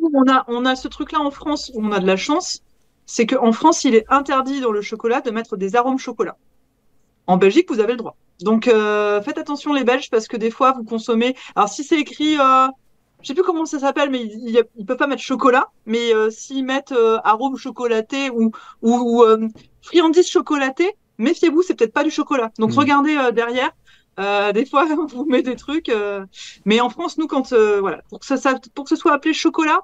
on a ce truc-là en France où on a de la chance, c'est qu'en France, il est interdit dans le chocolat de mettre des arômes chocolat. En Belgique, vous avez le droit. Donc faites attention les Belges parce que des fois, vous consommez... Alors si c'est écrit, je sais plus comment ça s'appelle, mais ils peuvent pas mettre chocolat, mais s'ils mettent arôme chocolaté ou friandise chocolatée, méfiez-vous, c'est peut-être pas du chocolat. Donc Mm. regardez derrière. Des fois, on vous met des trucs. Mais en France, nous, quand voilà, pour que ce soit appelé chocolat,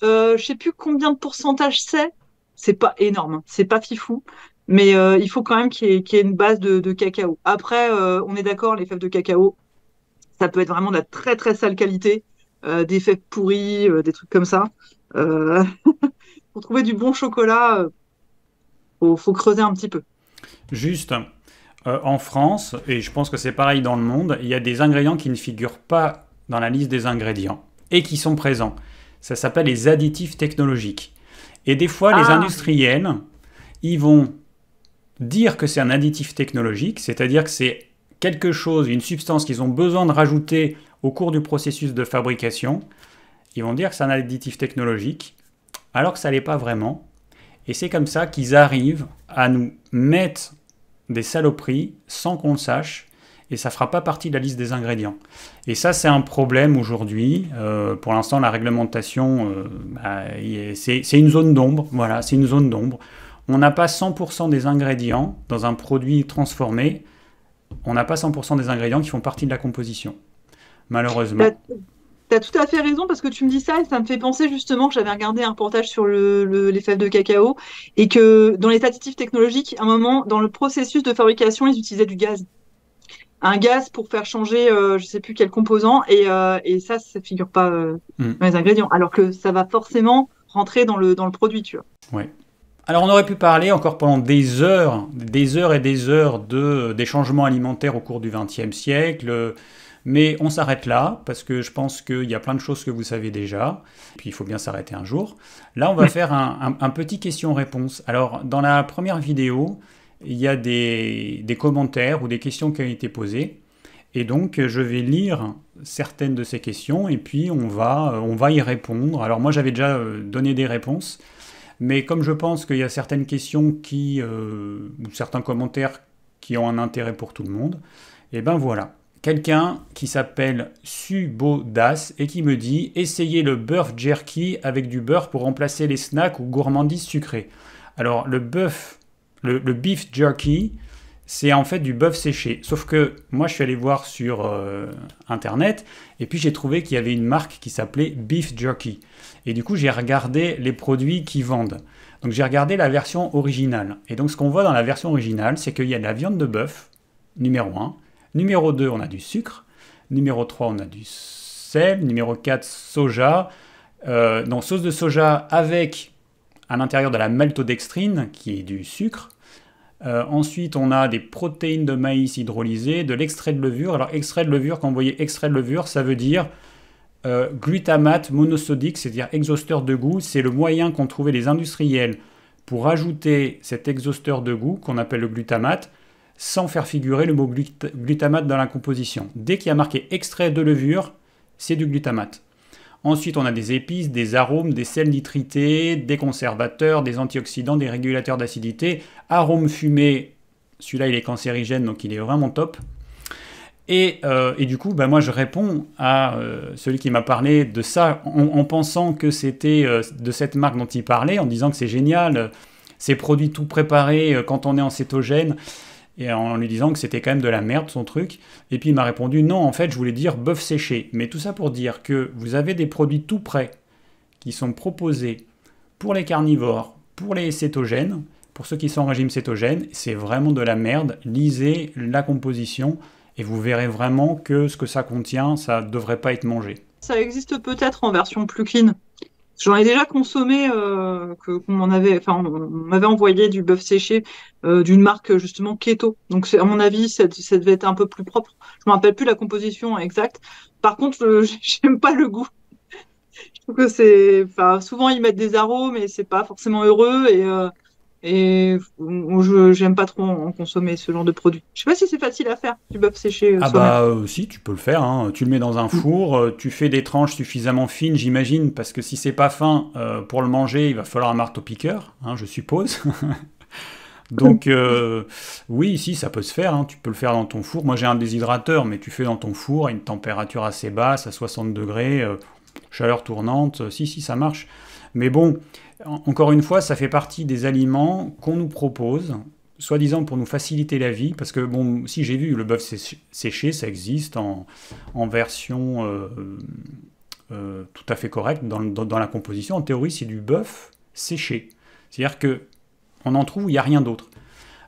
je sais plus combien de pourcentage c'est. C'est pas énorme, hein. C'est pas fifou. Mais il faut quand même qu'il y ait une base de cacao. Après, on est d'accord, les fèves de cacao, ça peut être vraiment de la très très sale qualité, des fèves pourries, des trucs comme ça. Euh, pour trouver du bon chocolat, faut creuser un petit peu. Juste, en France, et je pense que c'est pareil dans le monde, il y a des ingrédients qui ne figurent pas dans la liste des ingrédients et qui sont présents. Ça s'appelle les additifs technologiques. Et des fois, les Ah, industriels, ils vont dire que c'est un additif technologique, c'est-à-dire que c'est quelque chose, une substance qu'ils ont besoin de rajouter au cours du processus de fabrication. Ils vont dire que c'est un additif technologique, alors que ça ne l'est pas vraiment. Et c'est comme ça qu'ils arrivent à nous mettre des saloperies sans qu'on le sache, et ça ne fera pas partie de la liste des ingrédients. Et ça, c'est un problème aujourd'hui. Pour l'instant, la réglementation, c'est une zone d'ombre. Voilà, c'est une zone d'ombre. On n'a pas 100% des ingrédients dans un produit transformé. On n'a pas 100% des ingrédients qui font partie de la composition, t'as, malheureusement. t'as tout à fait raison parce que tu me dis ça et ça me fait penser justement que j'avais regardé un reportage sur les fèves de cacao et que dans les additifs technologiques, à un moment, dans le processus de fabrication, ils utilisaient du gaz. Un gaz pour faire changer, je sais plus quel composant, et ça figure pas Hmm, dans les ingrédients, alors que ça va forcément rentrer dans le produit, tu vois. ouais. Alors on aurait pu parler encore pendant des heures et des heures des changements alimentaires au cours du XXe siècle, mais on s'arrête là, parce que je pense qu'il y a plein de choses que vous savez déjà, puis il faut bien s'arrêter un jour. Là, on va faire un petit question-réponse. Alors, dans la première vidéo, il y a des commentaires ou des questions qui ont été posées, et donc je vais lire certaines de ces questions, et puis on va y répondre. Alors moi, j'avais déjà donné des réponses, mais comme je pense qu'il y a certaines questions ou certains commentaires qui ont un intérêt pour tout le monde. Et ben voilà, quelqu'un qui s'appelle Subodas et qui me dit « Essayez le beurre jerky avec du beurre pour remplacer les snacks ou gourmandises sucrées ». Alors le beef jerky, c'est en fait du bœuf séché. Sauf que moi, je suis allé voir sur Internet et puis j'ai trouvé qu'il y avait une marque qui s'appelait Beef Jerky. Et du coup, j'ai regardé les produits qu'ils vendent. Donc j'ai regardé la version originale. Et donc ce qu'on voit dans la version originale, c'est qu'il y a de la viande de bœuf, numéro 1. Numéro 2, on a du sucre. Numéro 3, on a du sel. Numéro 4, soja. Sauce de soja avec, à l'intérieur de la maltodextrine, qui est du sucre. Ensuite, on a des protéines de maïs hydrolysées, de l'extrait de levure. Alors, extrait de levure, quand vous voyez extrait de levure, ça veut dire glutamate monosodique, c'est-à-dire exhausteur de goût. C'est le moyen qu'ont trouvé les industriels pour ajouter cet exhausteur de goût, qu'on appelle le glutamate, sans faire figurer le mot glutamate dans la composition. Dès qu'il y a marqué extrait de levure, c'est du glutamate. Ensuite, on a des épices, des arômes, des sels nitrités, des conservateurs, des antioxydants, des régulateurs d'acidité, arômes fumés. Celui-là, il est cancérigène, donc il est vraiment top. Et du coup, moi, je réponds à celui qui m'a parlé de ça en pensant que c'était de cette marque dont il parlait, en disant que c'est génial, ces produits tout préparés quand on est en cétogène, et en lui disant que c'était quand même de la merde son truc. Et puis il m'a répondu non, en fait je voulais dire bœuf séché. Mais tout ça pour dire que vous avez des produits tout prêts qui sont proposés pour les carnivores, pour les cétogènes, pour ceux qui sont en régime cétogène. C'est vraiment de la merde. Lisez la composition et vous verrez vraiment que ce que ça contient, ça ne devrait pas être mangé. Ça existe peut-être en version plus clean. J'en ai déjà consommé, on m'avait envoyé du bœuf séché d'une marque justement keto. Donc à mon avis, ça devait être un peu plus propre. Je me rappelle plus la composition exacte. Par contre, j'aime pas le goût. Je trouve que souvent ils mettent des arômes et c'est pas forcément heureux et j'aime pas trop en consommer ce genre de produit. Je sais pas si c'est facile à faire du bœuf séché soi-même. Si, tu peux le faire, hein. Tu le mets dans un four, tu fais des tranches suffisamment fines, j'imagine, parce que si c'est pas fin, pour le manger, il va falloir un marteau-piqueur, hein, je suppose. Donc, oui, si, ça peut se faire, hein. Tu peux le faire dans ton four. Moi, j'ai un déshydrateur, mais tu fais dans ton four à une température assez basse, à 60 degrés, chaleur tournante, si, ça marche. Mais bon, encore une fois, ça fait partie des aliments qu'on nous propose, soi-disant pour nous faciliter la vie, parce que, bon, si j'ai vu, le bœuf séché, ça existe en version tout à fait correcte dans la composition. En théorie, c'est du bœuf séché. C'est-à-dire qu'on en trouve où il n'y a rien d'autre.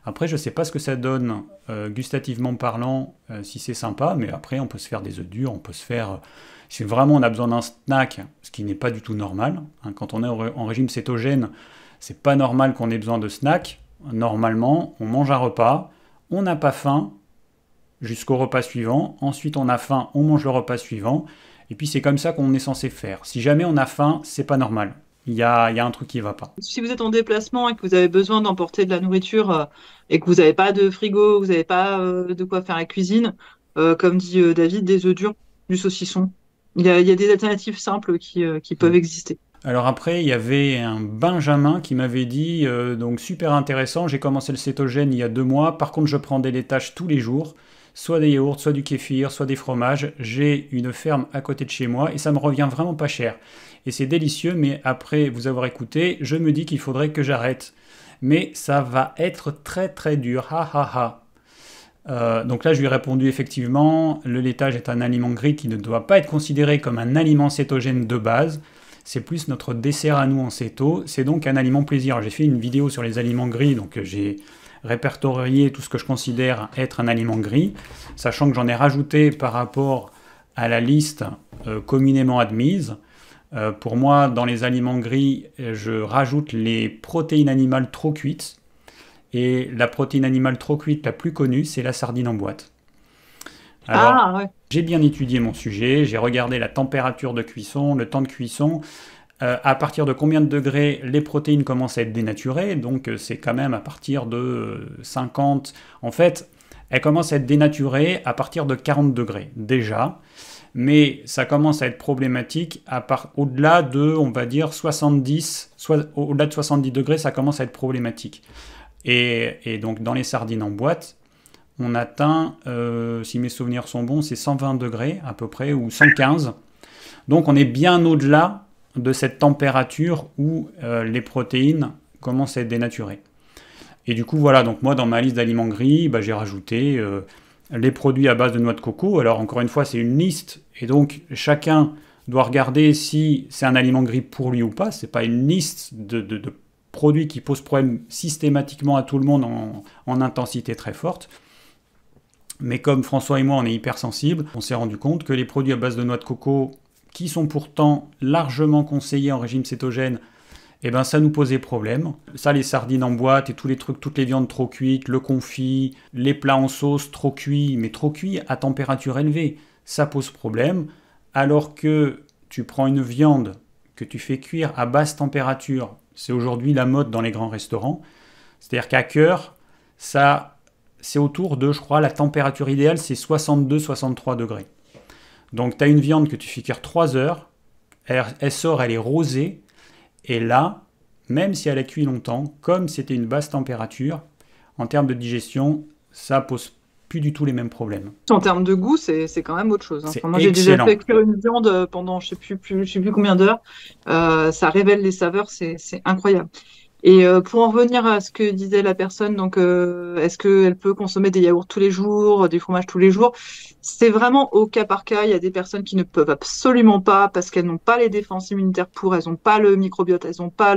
Après, je ne sais pas ce que ça donne gustativement parlant, si c'est sympa, mais après, on peut se faire des œufs durs, on peut se faire... Si vraiment on a besoin d'un snack, ce qui n'est pas du tout normal, hein, quand on est en régime cétogène, c'est pas normal qu'on ait besoin de snack. Normalement, on mange un repas, on n'a pas faim jusqu'au repas suivant, ensuite on a faim, on mange le repas suivant, et puis c'est comme ça qu'on est censé faire. Si jamais on a faim, c'est pas normal. Il y a un truc qui va pas. Si vous êtes en déplacement et que vous avez besoin d'emporter de la nourriture et que vous n'avez pas de frigo, vous n'avez pas de quoi faire la cuisine, comme dit David, des œufs durs, du saucisson. Il y a des alternatives simples qui peuvent exister. Alors après, il y avait un Benjamin qui m'avait dit, donc super intéressant, j'ai commencé le cétogène il y a 2 mois, par contre je prends des laitages tous les jours, soit des yaourts, soit du kéfir, soit des fromages, j'ai une ferme à côté de chez moi et ça me revient vraiment pas cher. Et c'est délicieux, mais après vous avoir écouté, je me dis qu'il faudrait que j'arrête. Mais ça va être très très dur, ha ha ha. Donc là, je lui ai répondu effectivement, le laitage est un aliment gris qui ne doit pas être considéré comme un aliment cétogène de base. C'est plus notre dessert à nous en céto. C'est donc un aliment plaisir. J'ai fait une vidéo sur les aliments gris, donc j'ai répertorié tout ce que je considère être un aliment gris, sachant que j'en ai rajouté par rapport à la liste communément admise. Pour moi, dans les aliments gris, je rajoute les protéines animales trop cuites. Et la protéine animale trop cuite la plus connue, c'est la sardine en boîte. Alors, ouais. J'ai bien étudié mon sujet, j'ai regardé la température de cuisson, le temps de cuisson, à partir de combien de degrés les protéines commencent à être dénaturées, donc c'est quand même à partir de 50... En fait, elles commencent à être dénaturées à partir de 40 degrés, déjà, mais ça commence à être problématique au-delà de, on va dire, 70, au-delà de 70 degrés, ça commence à être problématique. Et donc dans les sardines en boîte, on atteint, si mes souvenirs sont bons, c'est 120 degrés à peu près, ou 115. Donc on est bien au-delà de cette température où les protéines commencent à être dénaturées. Et du coup, voilà, donc moi dans ma liste d'aliments gris, bah, j'ai rajouté les produits à base de noix de coco. Alors encore une fois, c'est une liste, et donc chacun doit regarder si c'est un aliment gris pour lui ou pas. C'est pas une liste de produits qui posent problème systématiquement à tout le monde en intensité très forte. Mais comme François et moi, on est hypersensibles, on s'est rendu compte que les produits à base de noix de coco, qui sont pourtant largement conseillés en régime cétogène, eh ben ça nous posait problème. Ça, les sardines en boîte et tous les trucs, toutes les viandes trop cuites, le confit, les plats en sauce trop cuits, mais trop cuits à température élevée, ça pose problème. Alors que tu prends une viande que tu fais cuire à basse température, c'est aujourd'hui la mode dans les grands restaurants, c'est-à-dire qu'à cœur, ça, c'est autour de, je crois, la température idéale, c'est 62-63 degrés. Donc tu as une viande que tu fais cuire 3 heures, elle sort, elle est rosée, et là, même si elle a cuit longtemps, comme c'était une basse température, en termes de digestion, ça pose plus du tout les mêmes problèmes. En termes de goût, c'est quand même autre chose, hein. C'est Enfin, moi, j'ai déjà excellent. fait cuire une viande pendant je sais plus combien d'heures. Ça révèle les saveurs, c'est incroyable. Et pour en revenir à ce que disait la personne, donc est-ce qu'elle peut consommer des yaourts tous les jours, des fromages tous les jours? C'est vraiment au cas par cas. Il y a des personnes qui ne peuvent absolument pas parce qu'elles n'ont pas les défenses immunitaires pour, elles n'ont pas le microbiote, elles n'ont pas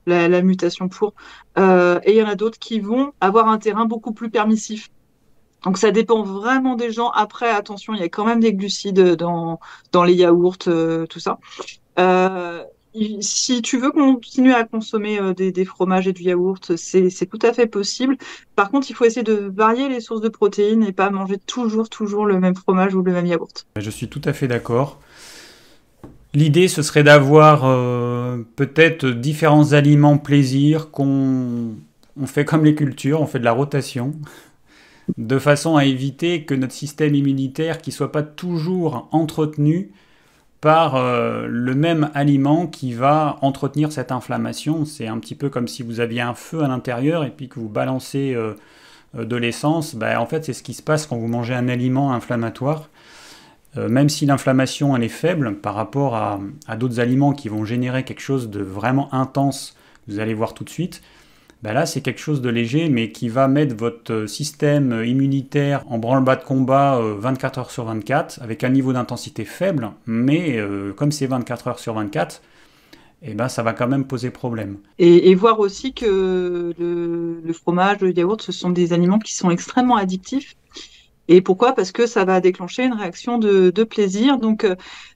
la mutation pour. Et il y en a d'autres qui vont avoir un terrain beaucoup plus permissif. Donc ça dépend vraiment des gens. Après, attention, il y a quand même des glucides dans les yaourts, tout ça. Euh, Si tu veux continuer à consommer des fromages et du yaourt, c'est tout à fait possible. Par contre, il faut essayer de varier les sources de protéines et pas manger toujours le même fromage ou le même yaourt. Je suis tout à fait d'accord. L'idée, ce serait d'avoir peut-être différents aliments plaisir on fait comme les cultures, on fait de la rotation, de façon à éviter que notre système immunitaire qui soit pas toujours entretenu par le même aliment qui va entretenir cette inflammation. C'est un petit peu comme si vous aviez un feu à l'intérieur et puis que vous balancez de l'essence. En fait, c'est ce qui se passe quand vous mangez un aliment inflammatoire. Même si l'inflammation elle est faible par rapport à d'autres aliments qui vont générer quelque chose de vraiment intense, vous allez voir tout de suite, là c'est quelque chose de léger mais qui va mettre votre système immunitaire en branle-bas de combat 24 heures sur 24 avec un niveau d'intensité faible, mais comme c'est 24 heures sur 24, ça va quand même poser problème. Et voir aussi que le fromage, le yaourt, ce sont des aliments qui sont extrêmement addictifs. Et pourquoi? Parce que ça va déclencher une réaction de plaisir. Donc,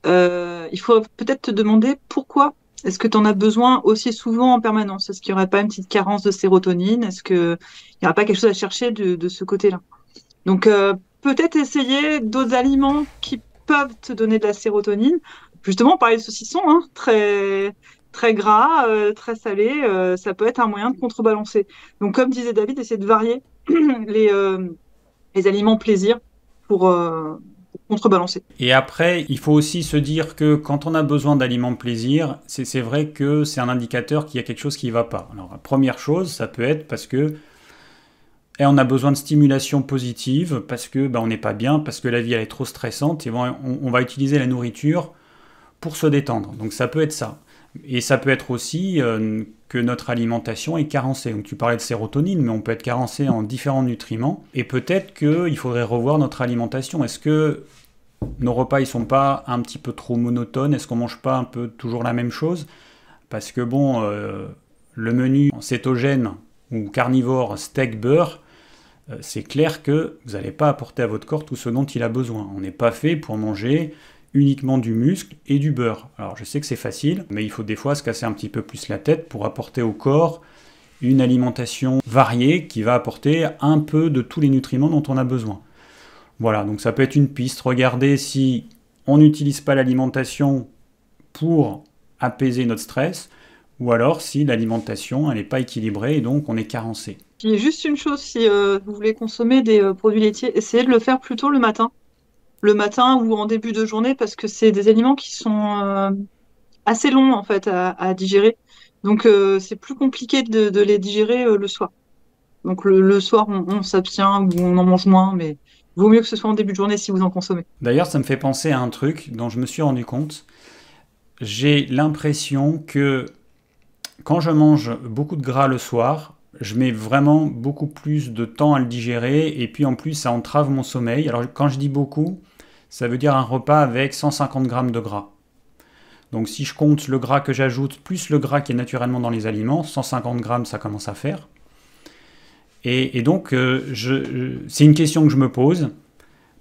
il faut peut-être te demander pourquoi est-ce que tu en as besoin aussi souvent en permanence? Est-ce qu'il n'y aurait pas une petite carence de sérotonine? Est-ce qu'il n'y aura pas quelque chose à chercher de ce côté-là? Donc, peut-être essayer d'autres aliments qui peuvent te donner de la sérotonine. Justement, parler de saucisson, hein, très gras, très salé, ça peut être un moyen de contrebalancer. Donc, comme disait David, essayer de varier les, euh, les aliments plaisir pour contrebalancer. Et après, il faut aussi se dire que quand on a besoin d'aliments plaisir, c'est vrai que c'est un indicateur qu'il y a quelque chose qui ne va pas. Alors, la première chose, ça peut être parce que on a besoin de stimulation positive, parce que on n'est pas bien, parce que la vie elle est trop stressante, et on va utiliser la nourriture pour se détendre. Donc ça peut être ça. Et ça peut être aussi que notre alimentation est carencée. Donc tu parlais de sérotonine, mais on peut être carencé en différents nutriments. Et peut-être qu'il faudrait revoir notre alimentation. Est-ce que nos repas ils sont pas un petit peu trop monotones? Est-ce qu'on mange pas un peu toujours la même chose? Parce que le menu cétogène ou carnivore steak beurre, c'est clair que vous n'allez pas apporter à votre corps tout ce dont il a besoin. On n'est pas fait pour manger uniquement du muscle et du beurre. Alors je sais que c'est facile, mais il faut des fois se casser un petit peu plus la tête pour apporter au corps une alimentation variée qui va apporter un peu de tous les nutriments dont on a besoin. Voilà, donc ça peut être une piste. Regardez si on n'utilise pas l'alimentation pour apaiser notre stress, ou alors si l'alimentation elle n'est pas équilibrée et donc on est carencé. Puis juste une chose, si vous voulez consommer des produits laitiers, essayez de le faire plutôt le matin ou en début de journée, parce que c'est des aliments qui sont assez longs en fait à digérer. Donc c'est plus compliqué de les digérer le soir. Donc le soir, on s'abstient ou on en mange moins, mais vaut mieux que ce soit en début de journée si vous en consommez. D'ailleurs, ça me fait penser à un truc dont je me suis rendu compte. J'ai l'impression que quand je mange beaucoup de gras le soir, je mets vraiment beaucoup plus de temps à le digérer et puis en plus ça entrave mon sommeil. Alors quand je dis beaucoup, ça veut dire un repas avec 150 grammes de gras. Donc si je compte le gras que j'ajoute plus le gras qui est naturellement dans les aliments, 150 grammes ça commence à faire. Et donc c'est une question que je me pose.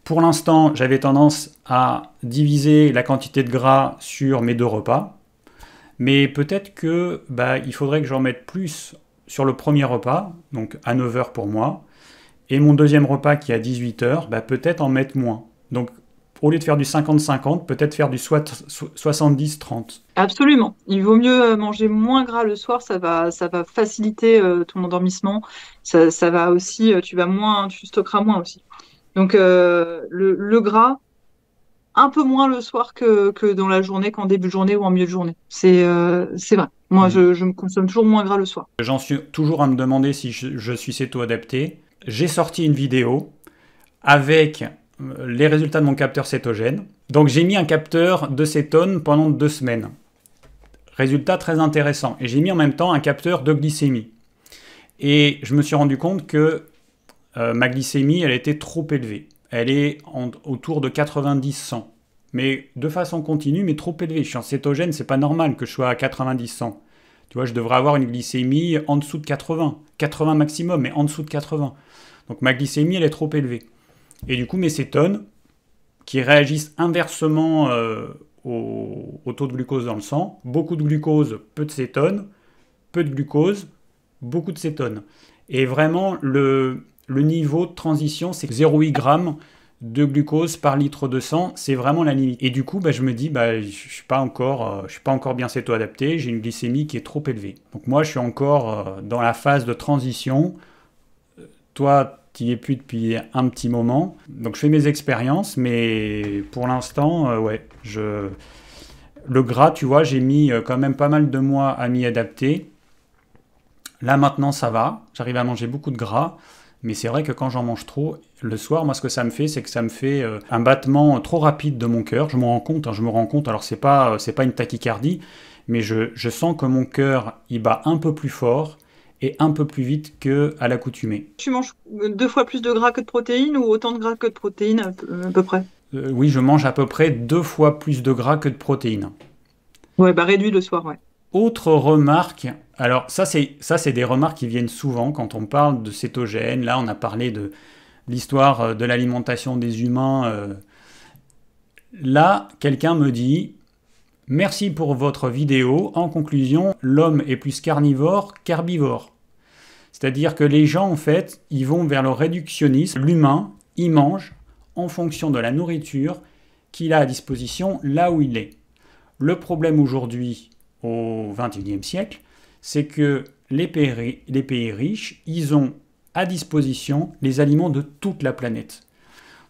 Pour l'instant, j'avais tendance à diviser la quantité de gras sur mes deux repas. Mais peut-être que il faudrait que j'en mette plus sur le premier repas, donc à 9 heures pour moi, et mon deuxième repas qui est à 18 heures, peut-être en mettre moins. Donc au lieu de faire du 50-50, peut-être faire du 70-30. Absolument. Il vaut mieux manger moins gras le soir, ça va faciliter ton endormissement. Ça va aussi, tu stockeras moins aussi. Donc le gras, un peu moins le soir que dans la journée, qu'en début de journée ou en milieu de journée. C'est vrai. Moi, Mm. je me consomme toujours moins gras le soir. J'en suis toujours à me demander si je suis céto-adapté. J'ai sorti une vidéo avec les résultats de mon capteur cétogène. Donc j'ai mis un capteur de cétone pendant 2 semaines. Résultat très intéressant. Et j'ai mis en même temps un capteur de glycémie. Et je me suis rendu compte que ma glycémie, elle était trop élevée. Elle est autour de 90-100. Mais de façon continue, mais trop élevée. Je suis en cétogène, c'est pas normal que je sois à 90-100. Tu vois, je devrais avoir une glycémie en dessous de 80. 80 maximum, mais en dessous de 80. Donc ma glycémie, elle est trop élevée. Et du coup, mes cétones, qui réagissent inversement au taux de glucose dans le sang, beaucoup de glucose, peu de cétones, peu de glucose, beaucoup de cétones. Et vraiment, le niveau de transition, c'est 0,8 g de glucose par litre de sang, c'est vraiment la limite. Et du coup, je me dis, je suis pas encore bien céto-adapté, j'ai une glycémie qui est trop élevée. Donc moi, je suis encore dans la phase de transition. Toi, tu n'y es plus depuis un petit moment. Donc je fais mes expériences, mais pour l'instant, ouais, le gras, tu vois, j'ai mis quand même pas mal de mois à m'y adapter. Là maintenant ça va, j'arrive à manger beaucoup de gras, mais c'est vrai que quand j'en mange trop, le soir, moi ce que ça me fait, c'est que ça me fait un battement trop rapide de mon cœur. Je me rends compte, alors c'est pas une tachycardie, mais je sens que mon cœur, il bat un peu plus fort et un peu plus vite qu'à l'accoutumée. Tu manges 2 fois plus de gras que de protéines ou autant de gras que de protéines à peu près? Oui, je mange à peu près 2 fois plus de gras que de protéines. Ouais, réduit le soir, ouais. Autre remarque, alors ça c'est des remarques qui viennent souvent quand on parle de cétogène. Là on a parlé de l'histoire de l'alimentation des humains. Là quelqu'un me dit « Merci pour votre vidéo. En conclusion, l'homme est plus carnivore qu'herbivore. » C'est-à-dire que les gens en fait, ils vont vers le réductionnisme. L'humain, il mange en fonction de la nourriture qu'il a à disposition là où il est. Le problème aujourd'hui, au XXIe siècle, c'est que les pays riches, ils ont à disposition les aliments de toute la planète.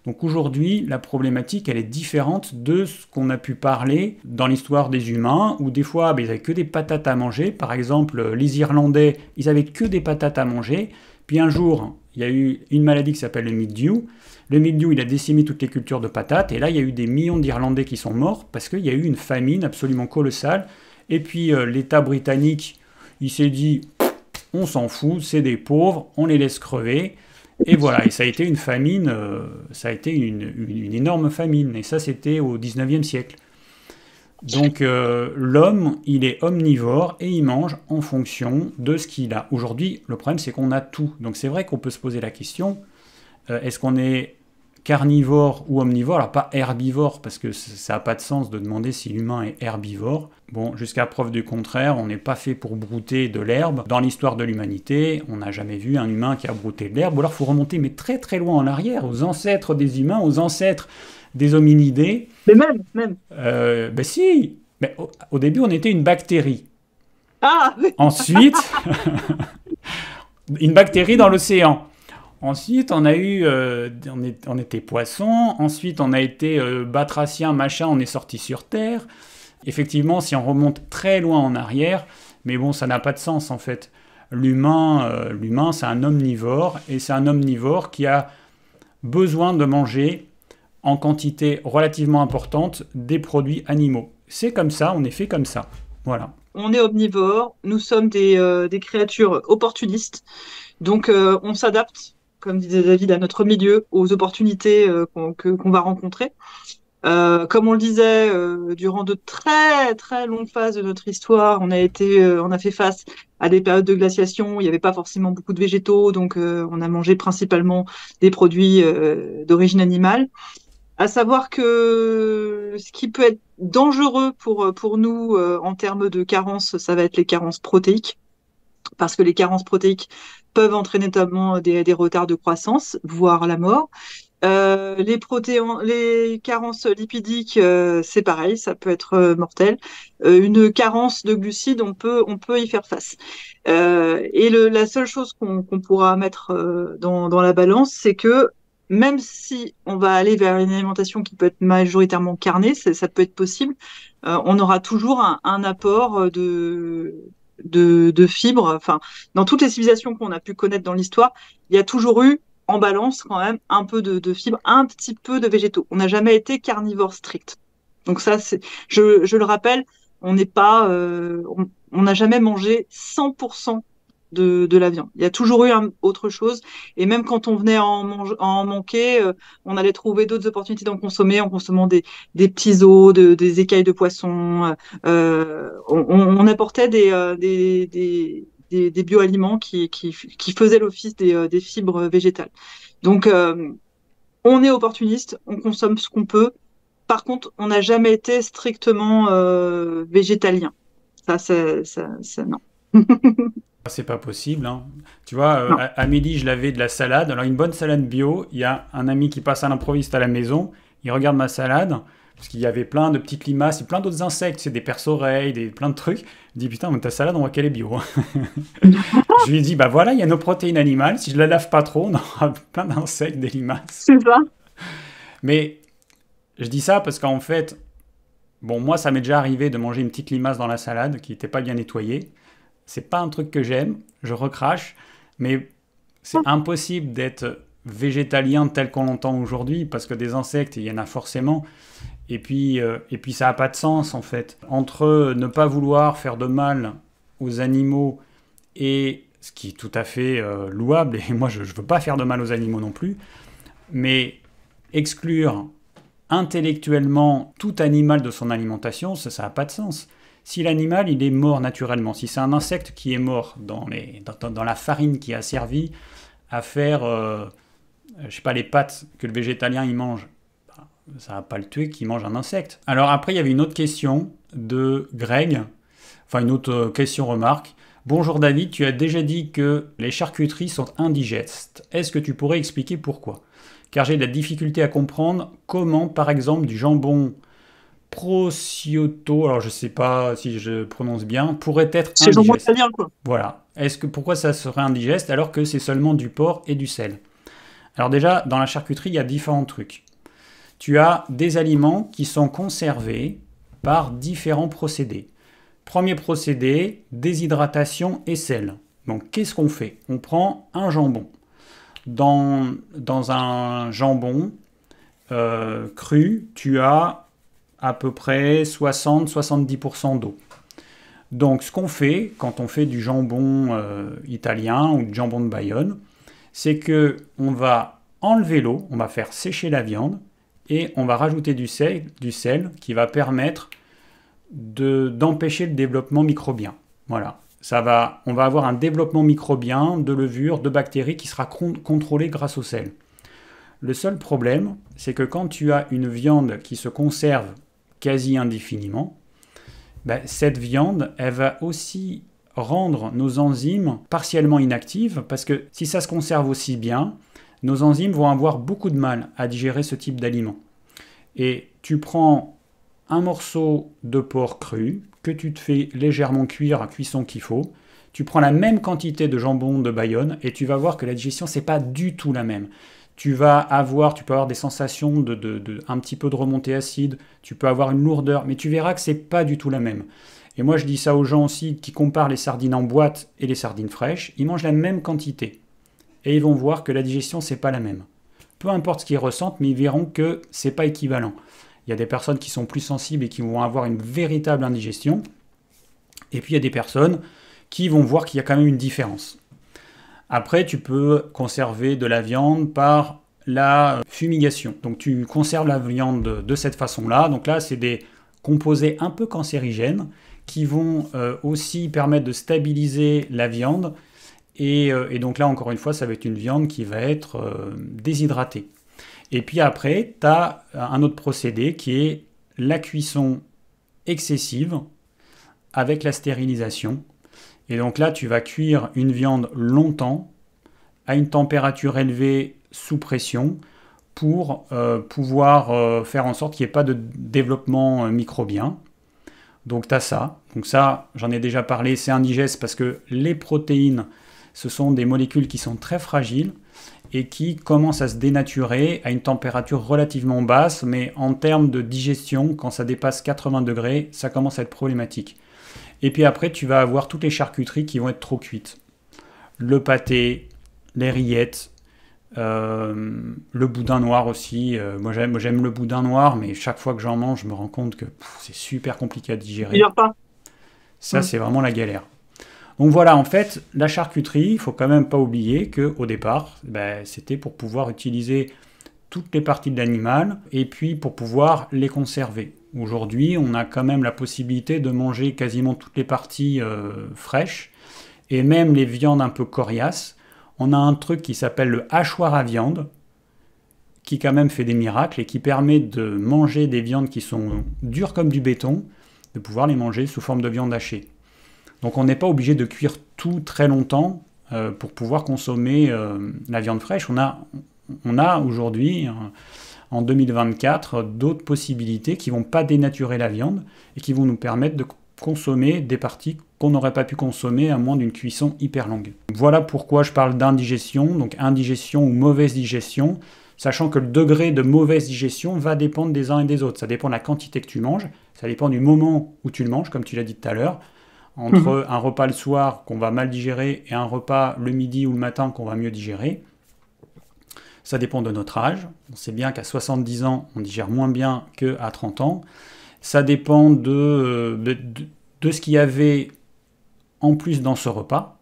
Donc aujourd'hui, la problématique, elle est différente de ce qu'on a pu parler dans l'histoire des humains, où des fois, ils n'avaient que des patates à manger. Par exemple, les Irlandais, ils n'avaient que des patates à manger. Puis un jour, il y a eu une maladie qui s'appelle le mildiou. Le mildiou, il a décimé toutes les cultures de patates. Et là, il y a eu des millions d'Irlandais qui sont morts parce qu'il y a eu une famine absolument colossale. Et puis l'État britannique, il s'est dit, on s'en fout, c'est des pauvres, on les laisse crever. Et voilà, et ça a été une famine, ça a été une énorme famine. Et ça, c'était au 19e siècle. Donc l'homme, il est omnivore et il mange en fonction de ce qu'il a. Aujourd'hui, le problème, c'est qu'on a tout. Donc c'est vrai qu'on peut se poser la question, est-ce qu'on est carnivore ou omnivore? Alors pas herbivore, parce que ça n'a pas de sens de demander si l'humain est herbivore. Bon, jusqu'à preuve du contraire, on n'est pas fait pour brouter de l'herbe. Dans l'histoire de l'humanité, on n'a jamais vu un humain qui a brouté de l'herbe. Ou alors il faut remonter mais très très loin en arrière, aux ancêtres des humains, aux ancêtres des hominidés. Mais même. Si, mais au début on était une bactérie. Ah! Ensuite, une bactérie dans l'océan. Ensuite, on a eu, on était poisson. Ensuite, on a été batracien, machin. On est sorti sur Terre. Effectivement, si on remonte très loin en arrière, mais bon, ça n'a pas de sens en fait. L'humain, c'est un omnivore, et c'est un omnivore qui a besoin de manger en quantité relativement importante des produits animaux. C'est comme ça, on est fait comme ça. Voilà. On est omnivores, nous sommes des créatures opportunistes, donc on s'adapte, comme disait David, à notre milieu, aux opportunités qu'on va rencontrer. Comme on le disait, durant de très très longues phases de notre histoire, on a fait face à des périodes de glaciation où il n'y avait pas forcément beaucoup de végétaux, donc on a mangé principalement des produits d'origine animale. À savoir que ce qui peut être dangereux pour nous en termes de carences, ça va être les carences protéiques, parce que les carences protéiques peuvent entraîner notamment des retards de croissance, voire la mort. Les carences lipidiques, c'est pareil, ça peut être mortel. Une carence de glucides, on peut y faire face. La seule chose qu'on pourra mettre dans la balance, c'est que même si on va aller vers une alimentation qui peut être majoritairement carnée, ça peut être possible, on aura toujours un apport de fibres. Enfin, dans toutes les civilisations qu'on a pu connaître dans l'histoire, il y a toujours eu en balance quand même un peu de fibres, un petit peu de végétaux. On n'a jamais été carnivore strict. Donc ça, je le rappelle, on n'est pas, on n'a jamais mangé 100% de la viande. Il y a toujours eu autre chose. Et même quand on venait à en manquer, on allait trouver d'autres opportunités d'en consommer en consommant des petits os, des écailles de poisson. On apportait des bioaliments qui faisaient l'office des fibres végétales. Donc, on est opportuniste, on consomme ce qu'on peut. Par contre, on n'a jamais été strictement végétalien. Non. C'est pas possible, hein. Tu vois, Non. à midi, je lavais de la salade. Alors, une bonne salade bio, il y a un ami qui passe à l'improviste à la maison, il regarde ma salade, parce qu'il y avait plein de petites limaces et plein d'autres insectes, c'est des perce-oreilles, plein de trucs. Il dit, putain, mais ta salade, on voit qu'elle est bio, hein. Je lui dis, bah voilà, il y a nos protéines animales, si je la lave pas trop, on aura plein d'insectes, des limaces. C'est ça. Mais je dis ça parce qu'en fait, bon, moi, ça m'est déjà arrivé de manger une petite limace dans la salade qui n'était pas bien nettoyée. C'est pas un truc que j'aime, je recrache, mais c'est impossible d'être végétalien tel qu'on l'entend aujourd'hui, parce que des insectes, il y en a forcément, et puis ça n'a pas de sens en fait. Entre ne pas vouloir faire de mal aux animaux, et ce qui est tout à fait louable, et moi je ne veux pas faire de mal aux animaux non plus, mais exclure intellectuellement tout animal de son alimentation, ça n'a pas de sens. Si l'animal, il est mort naturellement, si c'est un insecte qui est mort dans la farine qui a servi à faire, je sais pas, les pâtes que le végétalien il mange, ça va pas le tuer qu'il mange un insecte. Alors après, il y avait une autre question de Greg, enfin une autre question-remarque. Bonjour David, tu as déjà dit que les charcuteries sont indigestes. Est-ce que tu pourrais expliquer pourquoi? Car j'ai de la difficulté à comprendre comment, par exemple, du jambon prosciutto, alors je sais pas si je prononce bien, pourrait être C'est le jambon indigeste. italien, quoi. Voilà. Pourquoi ça serait indigeste alors que c'est seulement du porc et du sel? Alors déjà, dans la charcuterie, il y a différents trucs. Tu as des aliments qui sont conservés par différents procédés. Premier procédé, déshydratation et sel. Donc qu'est-ce qu'on fait? On prend un jambon. Dans un jambon cru, tu as à peu près 60-70% d'eau. Donc ce qu'on fait quand on fait du jambon italien ou du jambon de Bayonne, c'est que on va enlever l'eau, on va faire sécher la viande et on va rajouter du sel qui va permettre d'empêcher le développement microbien. Voilà. On va avoir un développement microbien de levures, de bactéries qui sera contrôlé grâce au sel. Le seul problème, c'est que quand tu as une viande qui se conserve quasi indéfiniment, cette viande, elle va aussi rendre nos enzymes partiellement inactives, parce que si ça se conserve aussi bien, nos enzymes vont avoir beaucoup de mal à digérer ce type d'aliment. Et tu prends un morceau de porc cru, que tu te fais légèrement cuire à cuisson qu'il faut, tu prends la même quantité de jambon de Bayonne, et tu vas voir que la digestion, c'est pas du tout la même. Tu peux avoir des sensations un petit peu de remontée acide, tu peux avoir une lourdeur, mais tu verras que c'est pas du tout la même. Et moi, je dis ça aux gens aussi qui comparent les sardines en boîte et les sardines fraîches. Ils mangent la même quantité. Et ils vont voir que la digestion, c'est pas la même. Peu importe ce qu'ils ressentent, mais ils verront que c'est pas équivalent. Il y a des personnes qui sont plus sensibles et qui vont avoir une véritable indigestion. Et puis, il y a des personnes qui vont voir qu'il y a quand même une différence. Après, tu peux conserver de la viande par la fumigation. Donc, tu conserves la viande de cette façon-là. Donc là, c'est des composés un peu cancérigènes qui vont aussi permettre de stabiliser la viande. Et donc là, encore une fois, ça va être une viande qui va être déshydratée. Et puis après, tu as un autre procédé qui est la cuisson excessive avec la stérilisation. Et donc là, tu vas cuire une viande longtemps, à une température élevée sous pression, pour pouvoir faire en sorte qu'il n'y ait pas de développement microbien. Donc tu as ça. Donc ça, j'en ai déjà parlé, c'est indigeste parce que les protéines, ce sont des molécules qui sont très fragiles et qui commencent à se dénaturer à une température relativement basse, mais en termes de digestion, quand ça dépasse 80 degrés, ça commence à être problématique. Et puis après, tu vas avoir toutes les charcuteries qui vont être trop cuites. Le pâté, les rillettes, le boudin noir aussi. Moi, j'aime le boudin noir, mais chaque fois que j'en mange, je me rends compte que c'est super compliqué à digérer. Il pas. Ça, c'est vraiment la galère. Donc voilà, en fait, la charcuterie, il faut quand même pas oublier qu'au départ, c'était pour pouvoir utiliser toutes les parties de l'animal et puis pour pouvoir les conserver. Aujourd'hui, on a quand même la possibilité de manger quasiment toutes les parties fraîches et même les viandes un peu coriaces. On a un truc qui s'appelle le hachoir à viande qui quand même fait des miracles et qui permet de manger des viandes qui sont dures comme du béton, de pouvoir les manger sous forme de viande hachée. Donc on n'est pas obligé de cuire tout très longtemps pour pouvoir consommer la viande fraîche. On a aujourd'hui, en 2024, d'autres possibilités qui ne vont pas dénaturer la viande et qui vont nous permettre de consommer des parties qu'on n'aurait pas pu consommer à moins d'une cuisson hyper longue. Voilà pourquoi je parle d'indigestion, donc indigestion ou mauvaise digestion, sachant que le degré de mauvaise digestion va dépendre des uns et des autres. Ça dépend de la quantité que tu manges, ça dépend du moment où tu le manges, comme tu l'as dit tout à l'heure. Entre un repas le soir qu'on va mal digérer et un repas le midi ou le matin qu'on va mieux digérer. Ça dépend de notre âge. On sait bien qu'à 70 ans, on digère moins bien qu'à 30 ans. Ça dépend de ce qu'il y avait en plus dans ce repas,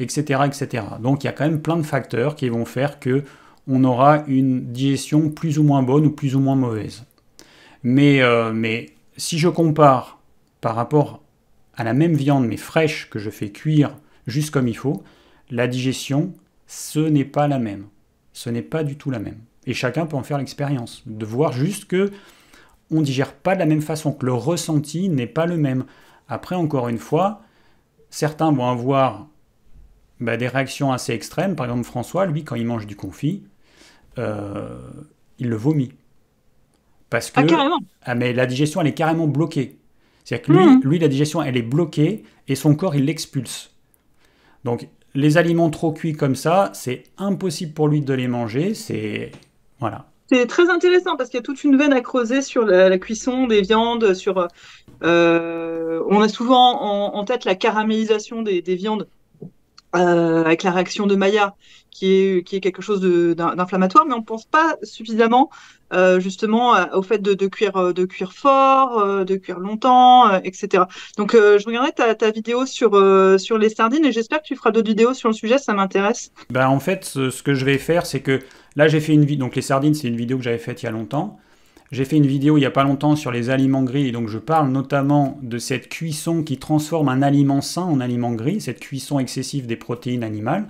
etc., etc. Donc il y a quand même plein de facteurs qui vont faire qu'on aura une digestion plus ou moins bonne ou plus ou moins mauvaise. Mais si je compare par rapport à la même viande mais fraîche que je fais cuire juste comme il faut, la digestion, ce n'est pas la même. Ce n'est pas du tout la même. Et chacun peut en faire l'expérience, de voir juste que on ne digère pas de la même façon, que le ressenti n'est pas le même. Après, encore une fois, certains vont avoir des réactions assez extrêmes. Par exemple, François, lui, quand il mange du confit, il le vomit. Parce que carrément. Mais la digestion, elle est carrément bloquée. C'est-à-dire que lui, la digestion, elle est bloquée et son corps, il l'expulse. Donc, les aliments trop cuits comme ça, c'est impossible pour lui de les manger. Voilà. C'est très intéressant parce qu'il y a toute une veine à creuser sur la cuisson des viandes. On a souvent en tête la caramélisation des viandes avec la réaction de Maillard, qui est quelque chose d'inflammatoire, mais on ne pense pas suffisamment justement au fait de cuire fort, de cuire longtemps, etc. Donc je regardais ta vidéo sur les sardines et j'espère que tu feras d'autres vidéos sur le sujet, ça m'intéresse. En fait, ce que je vais faire, c'est que là, j'ai fait une vidéo. Donc les sardines, c'est une vidéo que j'avais faite il y a longtemps. J'ai fait une vidéo il n'y a pas longtemps sur les aliments gris, et donc je parle notamment de cette cuisson qui transforme un aliment sain en aliment gris, cette cuisson excessive des protéines animales.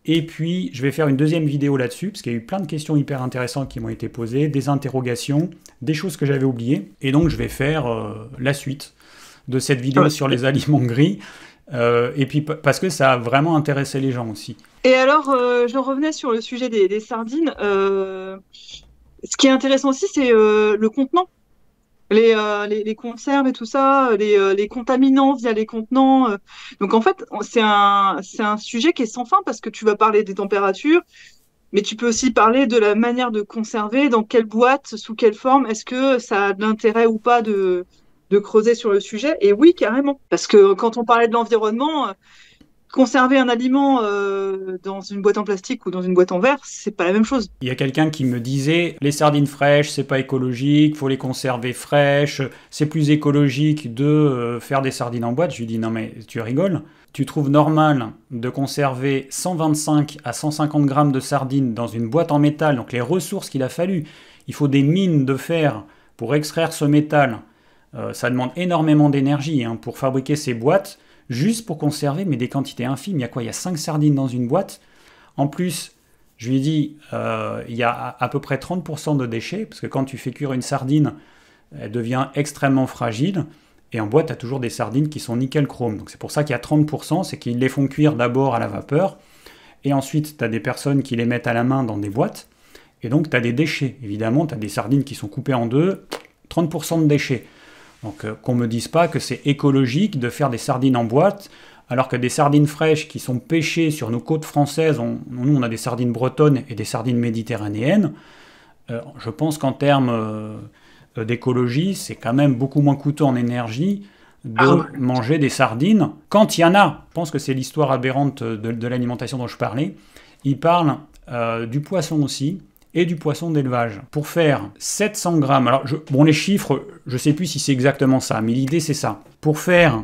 Et puis, je vais faire une deuxième vidéo là-dessus, parce qu'il y a eu plein de questions hyper intéressantes qui m'ont été posées, des interrogations, des choses que j'avais oubliées. Et donc, je vais faire la suite de cette vidéo sur les aliments gris, et puis parce que ça a vraiment intéressé les gens aussi. Et alors, je revenais sur le sujet des sardines. Ce qui est intéressant aussi, c'est le contenant. Les conserves et tout ça, les contaminants via les contenants. Donc en fait, c'est un sujet qui est sans fin parce que tu vas parler des températures, mais tu peux aussi parler de la manière de conserver, dans quelle boîte, sous quelle forme, est-ce que ça a de l'intérêt ou pas de creuser sur le sujet. Et oui, carrément. Parce que quand on parlait de l'environnement, conserver un aliment dans une boîte en plastique ou dans une boîte en verre, c'est pas la même chose. Il y a quelqu'un qui me disait les sardines fraîches, c'est pas écologique, faut les conserver fraîches, c'est plus écologique de faire des sardines en boîte. Je lui dis non mais tu rigoles. Tu trouves normal de conserver 125 à 150 grammes de sardines dans une boîte en métal, donc les ressources qu'il a fallu. Il faut des mines de fer pour extraire ce métal. Ça demande énormément d'énergie pour fabriquer ces boîtes. Juste pour conserver, mais des quantités infimes. Il y a quoi? Il y a 5 sardines dans une boîte. En plus, je lui ai dit, il y a à peu près 30% de déchets, parce que quand tu fais cuire une sardine, elle devient extrêmement fragile. Et en boîte, tu as toujours des sardines qui sont nickel-chrome. Donc c'est pour ça qu'il y a 30%, c'est qu'ils les font cuire d'abord à la vapeur, et ensuite tu as des personnes qui les mettent à la main dans des boîtes, et donc tu as des déchets. Évidemment, tu as des sardines qui sont coupées en deux, 30% de déchets. Donc qu'on ne me dise pas que c'est écologique de faire des sardines en boîte, alors que des sardines fraîches qui sont pêchées sur nos côtes françaises, nous on a des sardines bretonnes et des sardines méditerranéennes, je pense qu'en termes d'écologie, c'est quand même beaucoup moins coûteux en énergie de manger des sardines, quand il y en a. Je pense que c'est l'histoire aberrante de l'alimentation dont je parlais. Il parle du poisson aussi, et du poisson d'élevage. Pour faire 700 grammes, alors bon les chiffres, je ne sais plus si c'est exactement ça, mais l'idée c'est ça. Pour faire,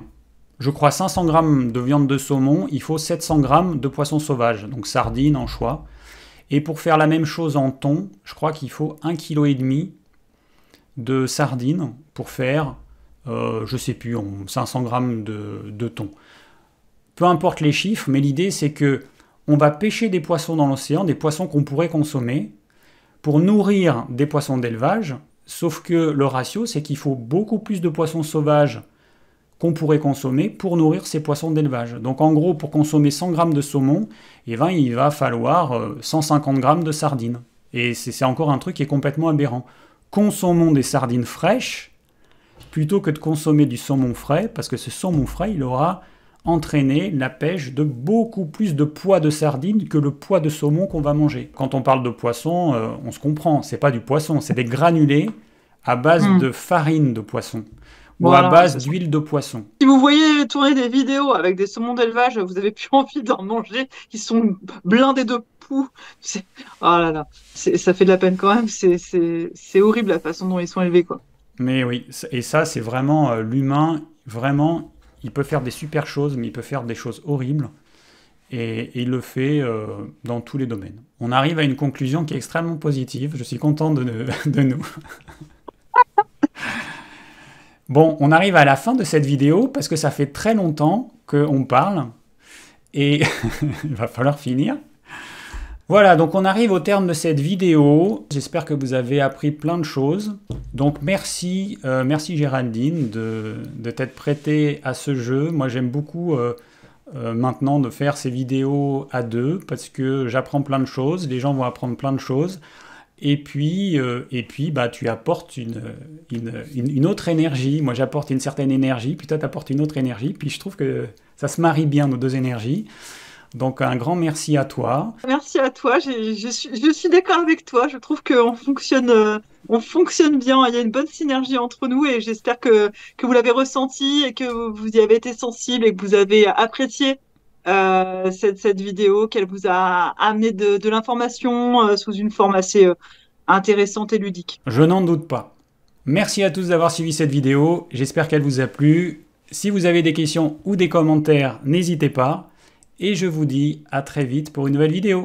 je crois, 500 grammes de viande de saumon, il faut 700 grammes de poisson sauvage, donc sardines, anchois. Et pour faire la même chose en thon, je crois qu'il faut 1,5 kg de sardines pour faire, je ne sais plus, 500 grammes de thon. Peu importe les chiffres, mais l'idée c'est que on va pêcher des poissons dans l'océan, des poissons qu'on pourrait consommer, pour nourrir des poissons d'élevage, sauf que le ratio, c'est qu'il faut beaucoup plus de poissons sauvages qu'on pourrait consommer pour nourrir ces poissons d'élevage. Donc en gros, pour consommer 100 grammes de saumon, il va falloir 150 grammes de sardines. Et c'est encore un truc qui est complètement aberrant. Consommons des sardines fraîches plutôt que de consommer du saumon frais, parce que ce saumon frais, il aura entraîner la pêche de beaucoup plus de poids de sardines que le poids de saumon qu'on va manger. Quand on parle de poisson, on se comprend, c'est pas du poisson, c'est des granulés à base de farine de poisson ou à base d'huile de poisson. Si vous voyez tourner des vidéos avec des saumons d'élevage, vous avez plus envie d'en manger, ils sont blindés de poux. Oh là là, ça fait de la peine quand même, c'est horrible la façon dont ils sont élevés, quoi. Mais oui, et ça c'est vraiment l'humain, vraiment. Il peut faire des super choses, mais il peut faire des choses horribles. Et il le fait dans tous les domaines. On arrive à une conclusion qui est extrêmement positive. Je suis content de nous. Bon, on arrive à la fin de cette vidéo parce que ça fait très longtemps qu'on parle. Et il va falloir finir. Voilà, donc on arrive au terme de cette vidéo. J'espère que vous avez appris plein de choses. Donc merci Géraldine de t'être prêtée à ce jeu. Moi j'aime beaucoup maintenant de faire ces vidéos à deux parce que j'apprends plein de choses, les gens vont apprendre plein de choses. Et puis bah, tu apportes une autre énergie. Moi j'apporte une certaine énergie, puis toi tu apportes une autre énergie. Puis je trouve que ça se marie bien nos deux énergies. Donc un grand merci à toi. Merci à toi, je suis d'accord avec toi, je trouve qu'on fonctionne bien, il y a une bonne synergie entre nous et j'espère que vous l'avez ressenti et que vous y avez été sensible et que vous avez apprécié cette vidéo, qu'elle vous a amené de l'information sous une forme assez intéressante et ludique. Je n'en doute pas. Merci à tous d'avoir suivi cette vidéo, j'espère qu'elle vous a plu. Si vous avez des questions ou des commentaires, n'hésitez pas. Et je vous dis à très vite pour une nouvelle vidéo.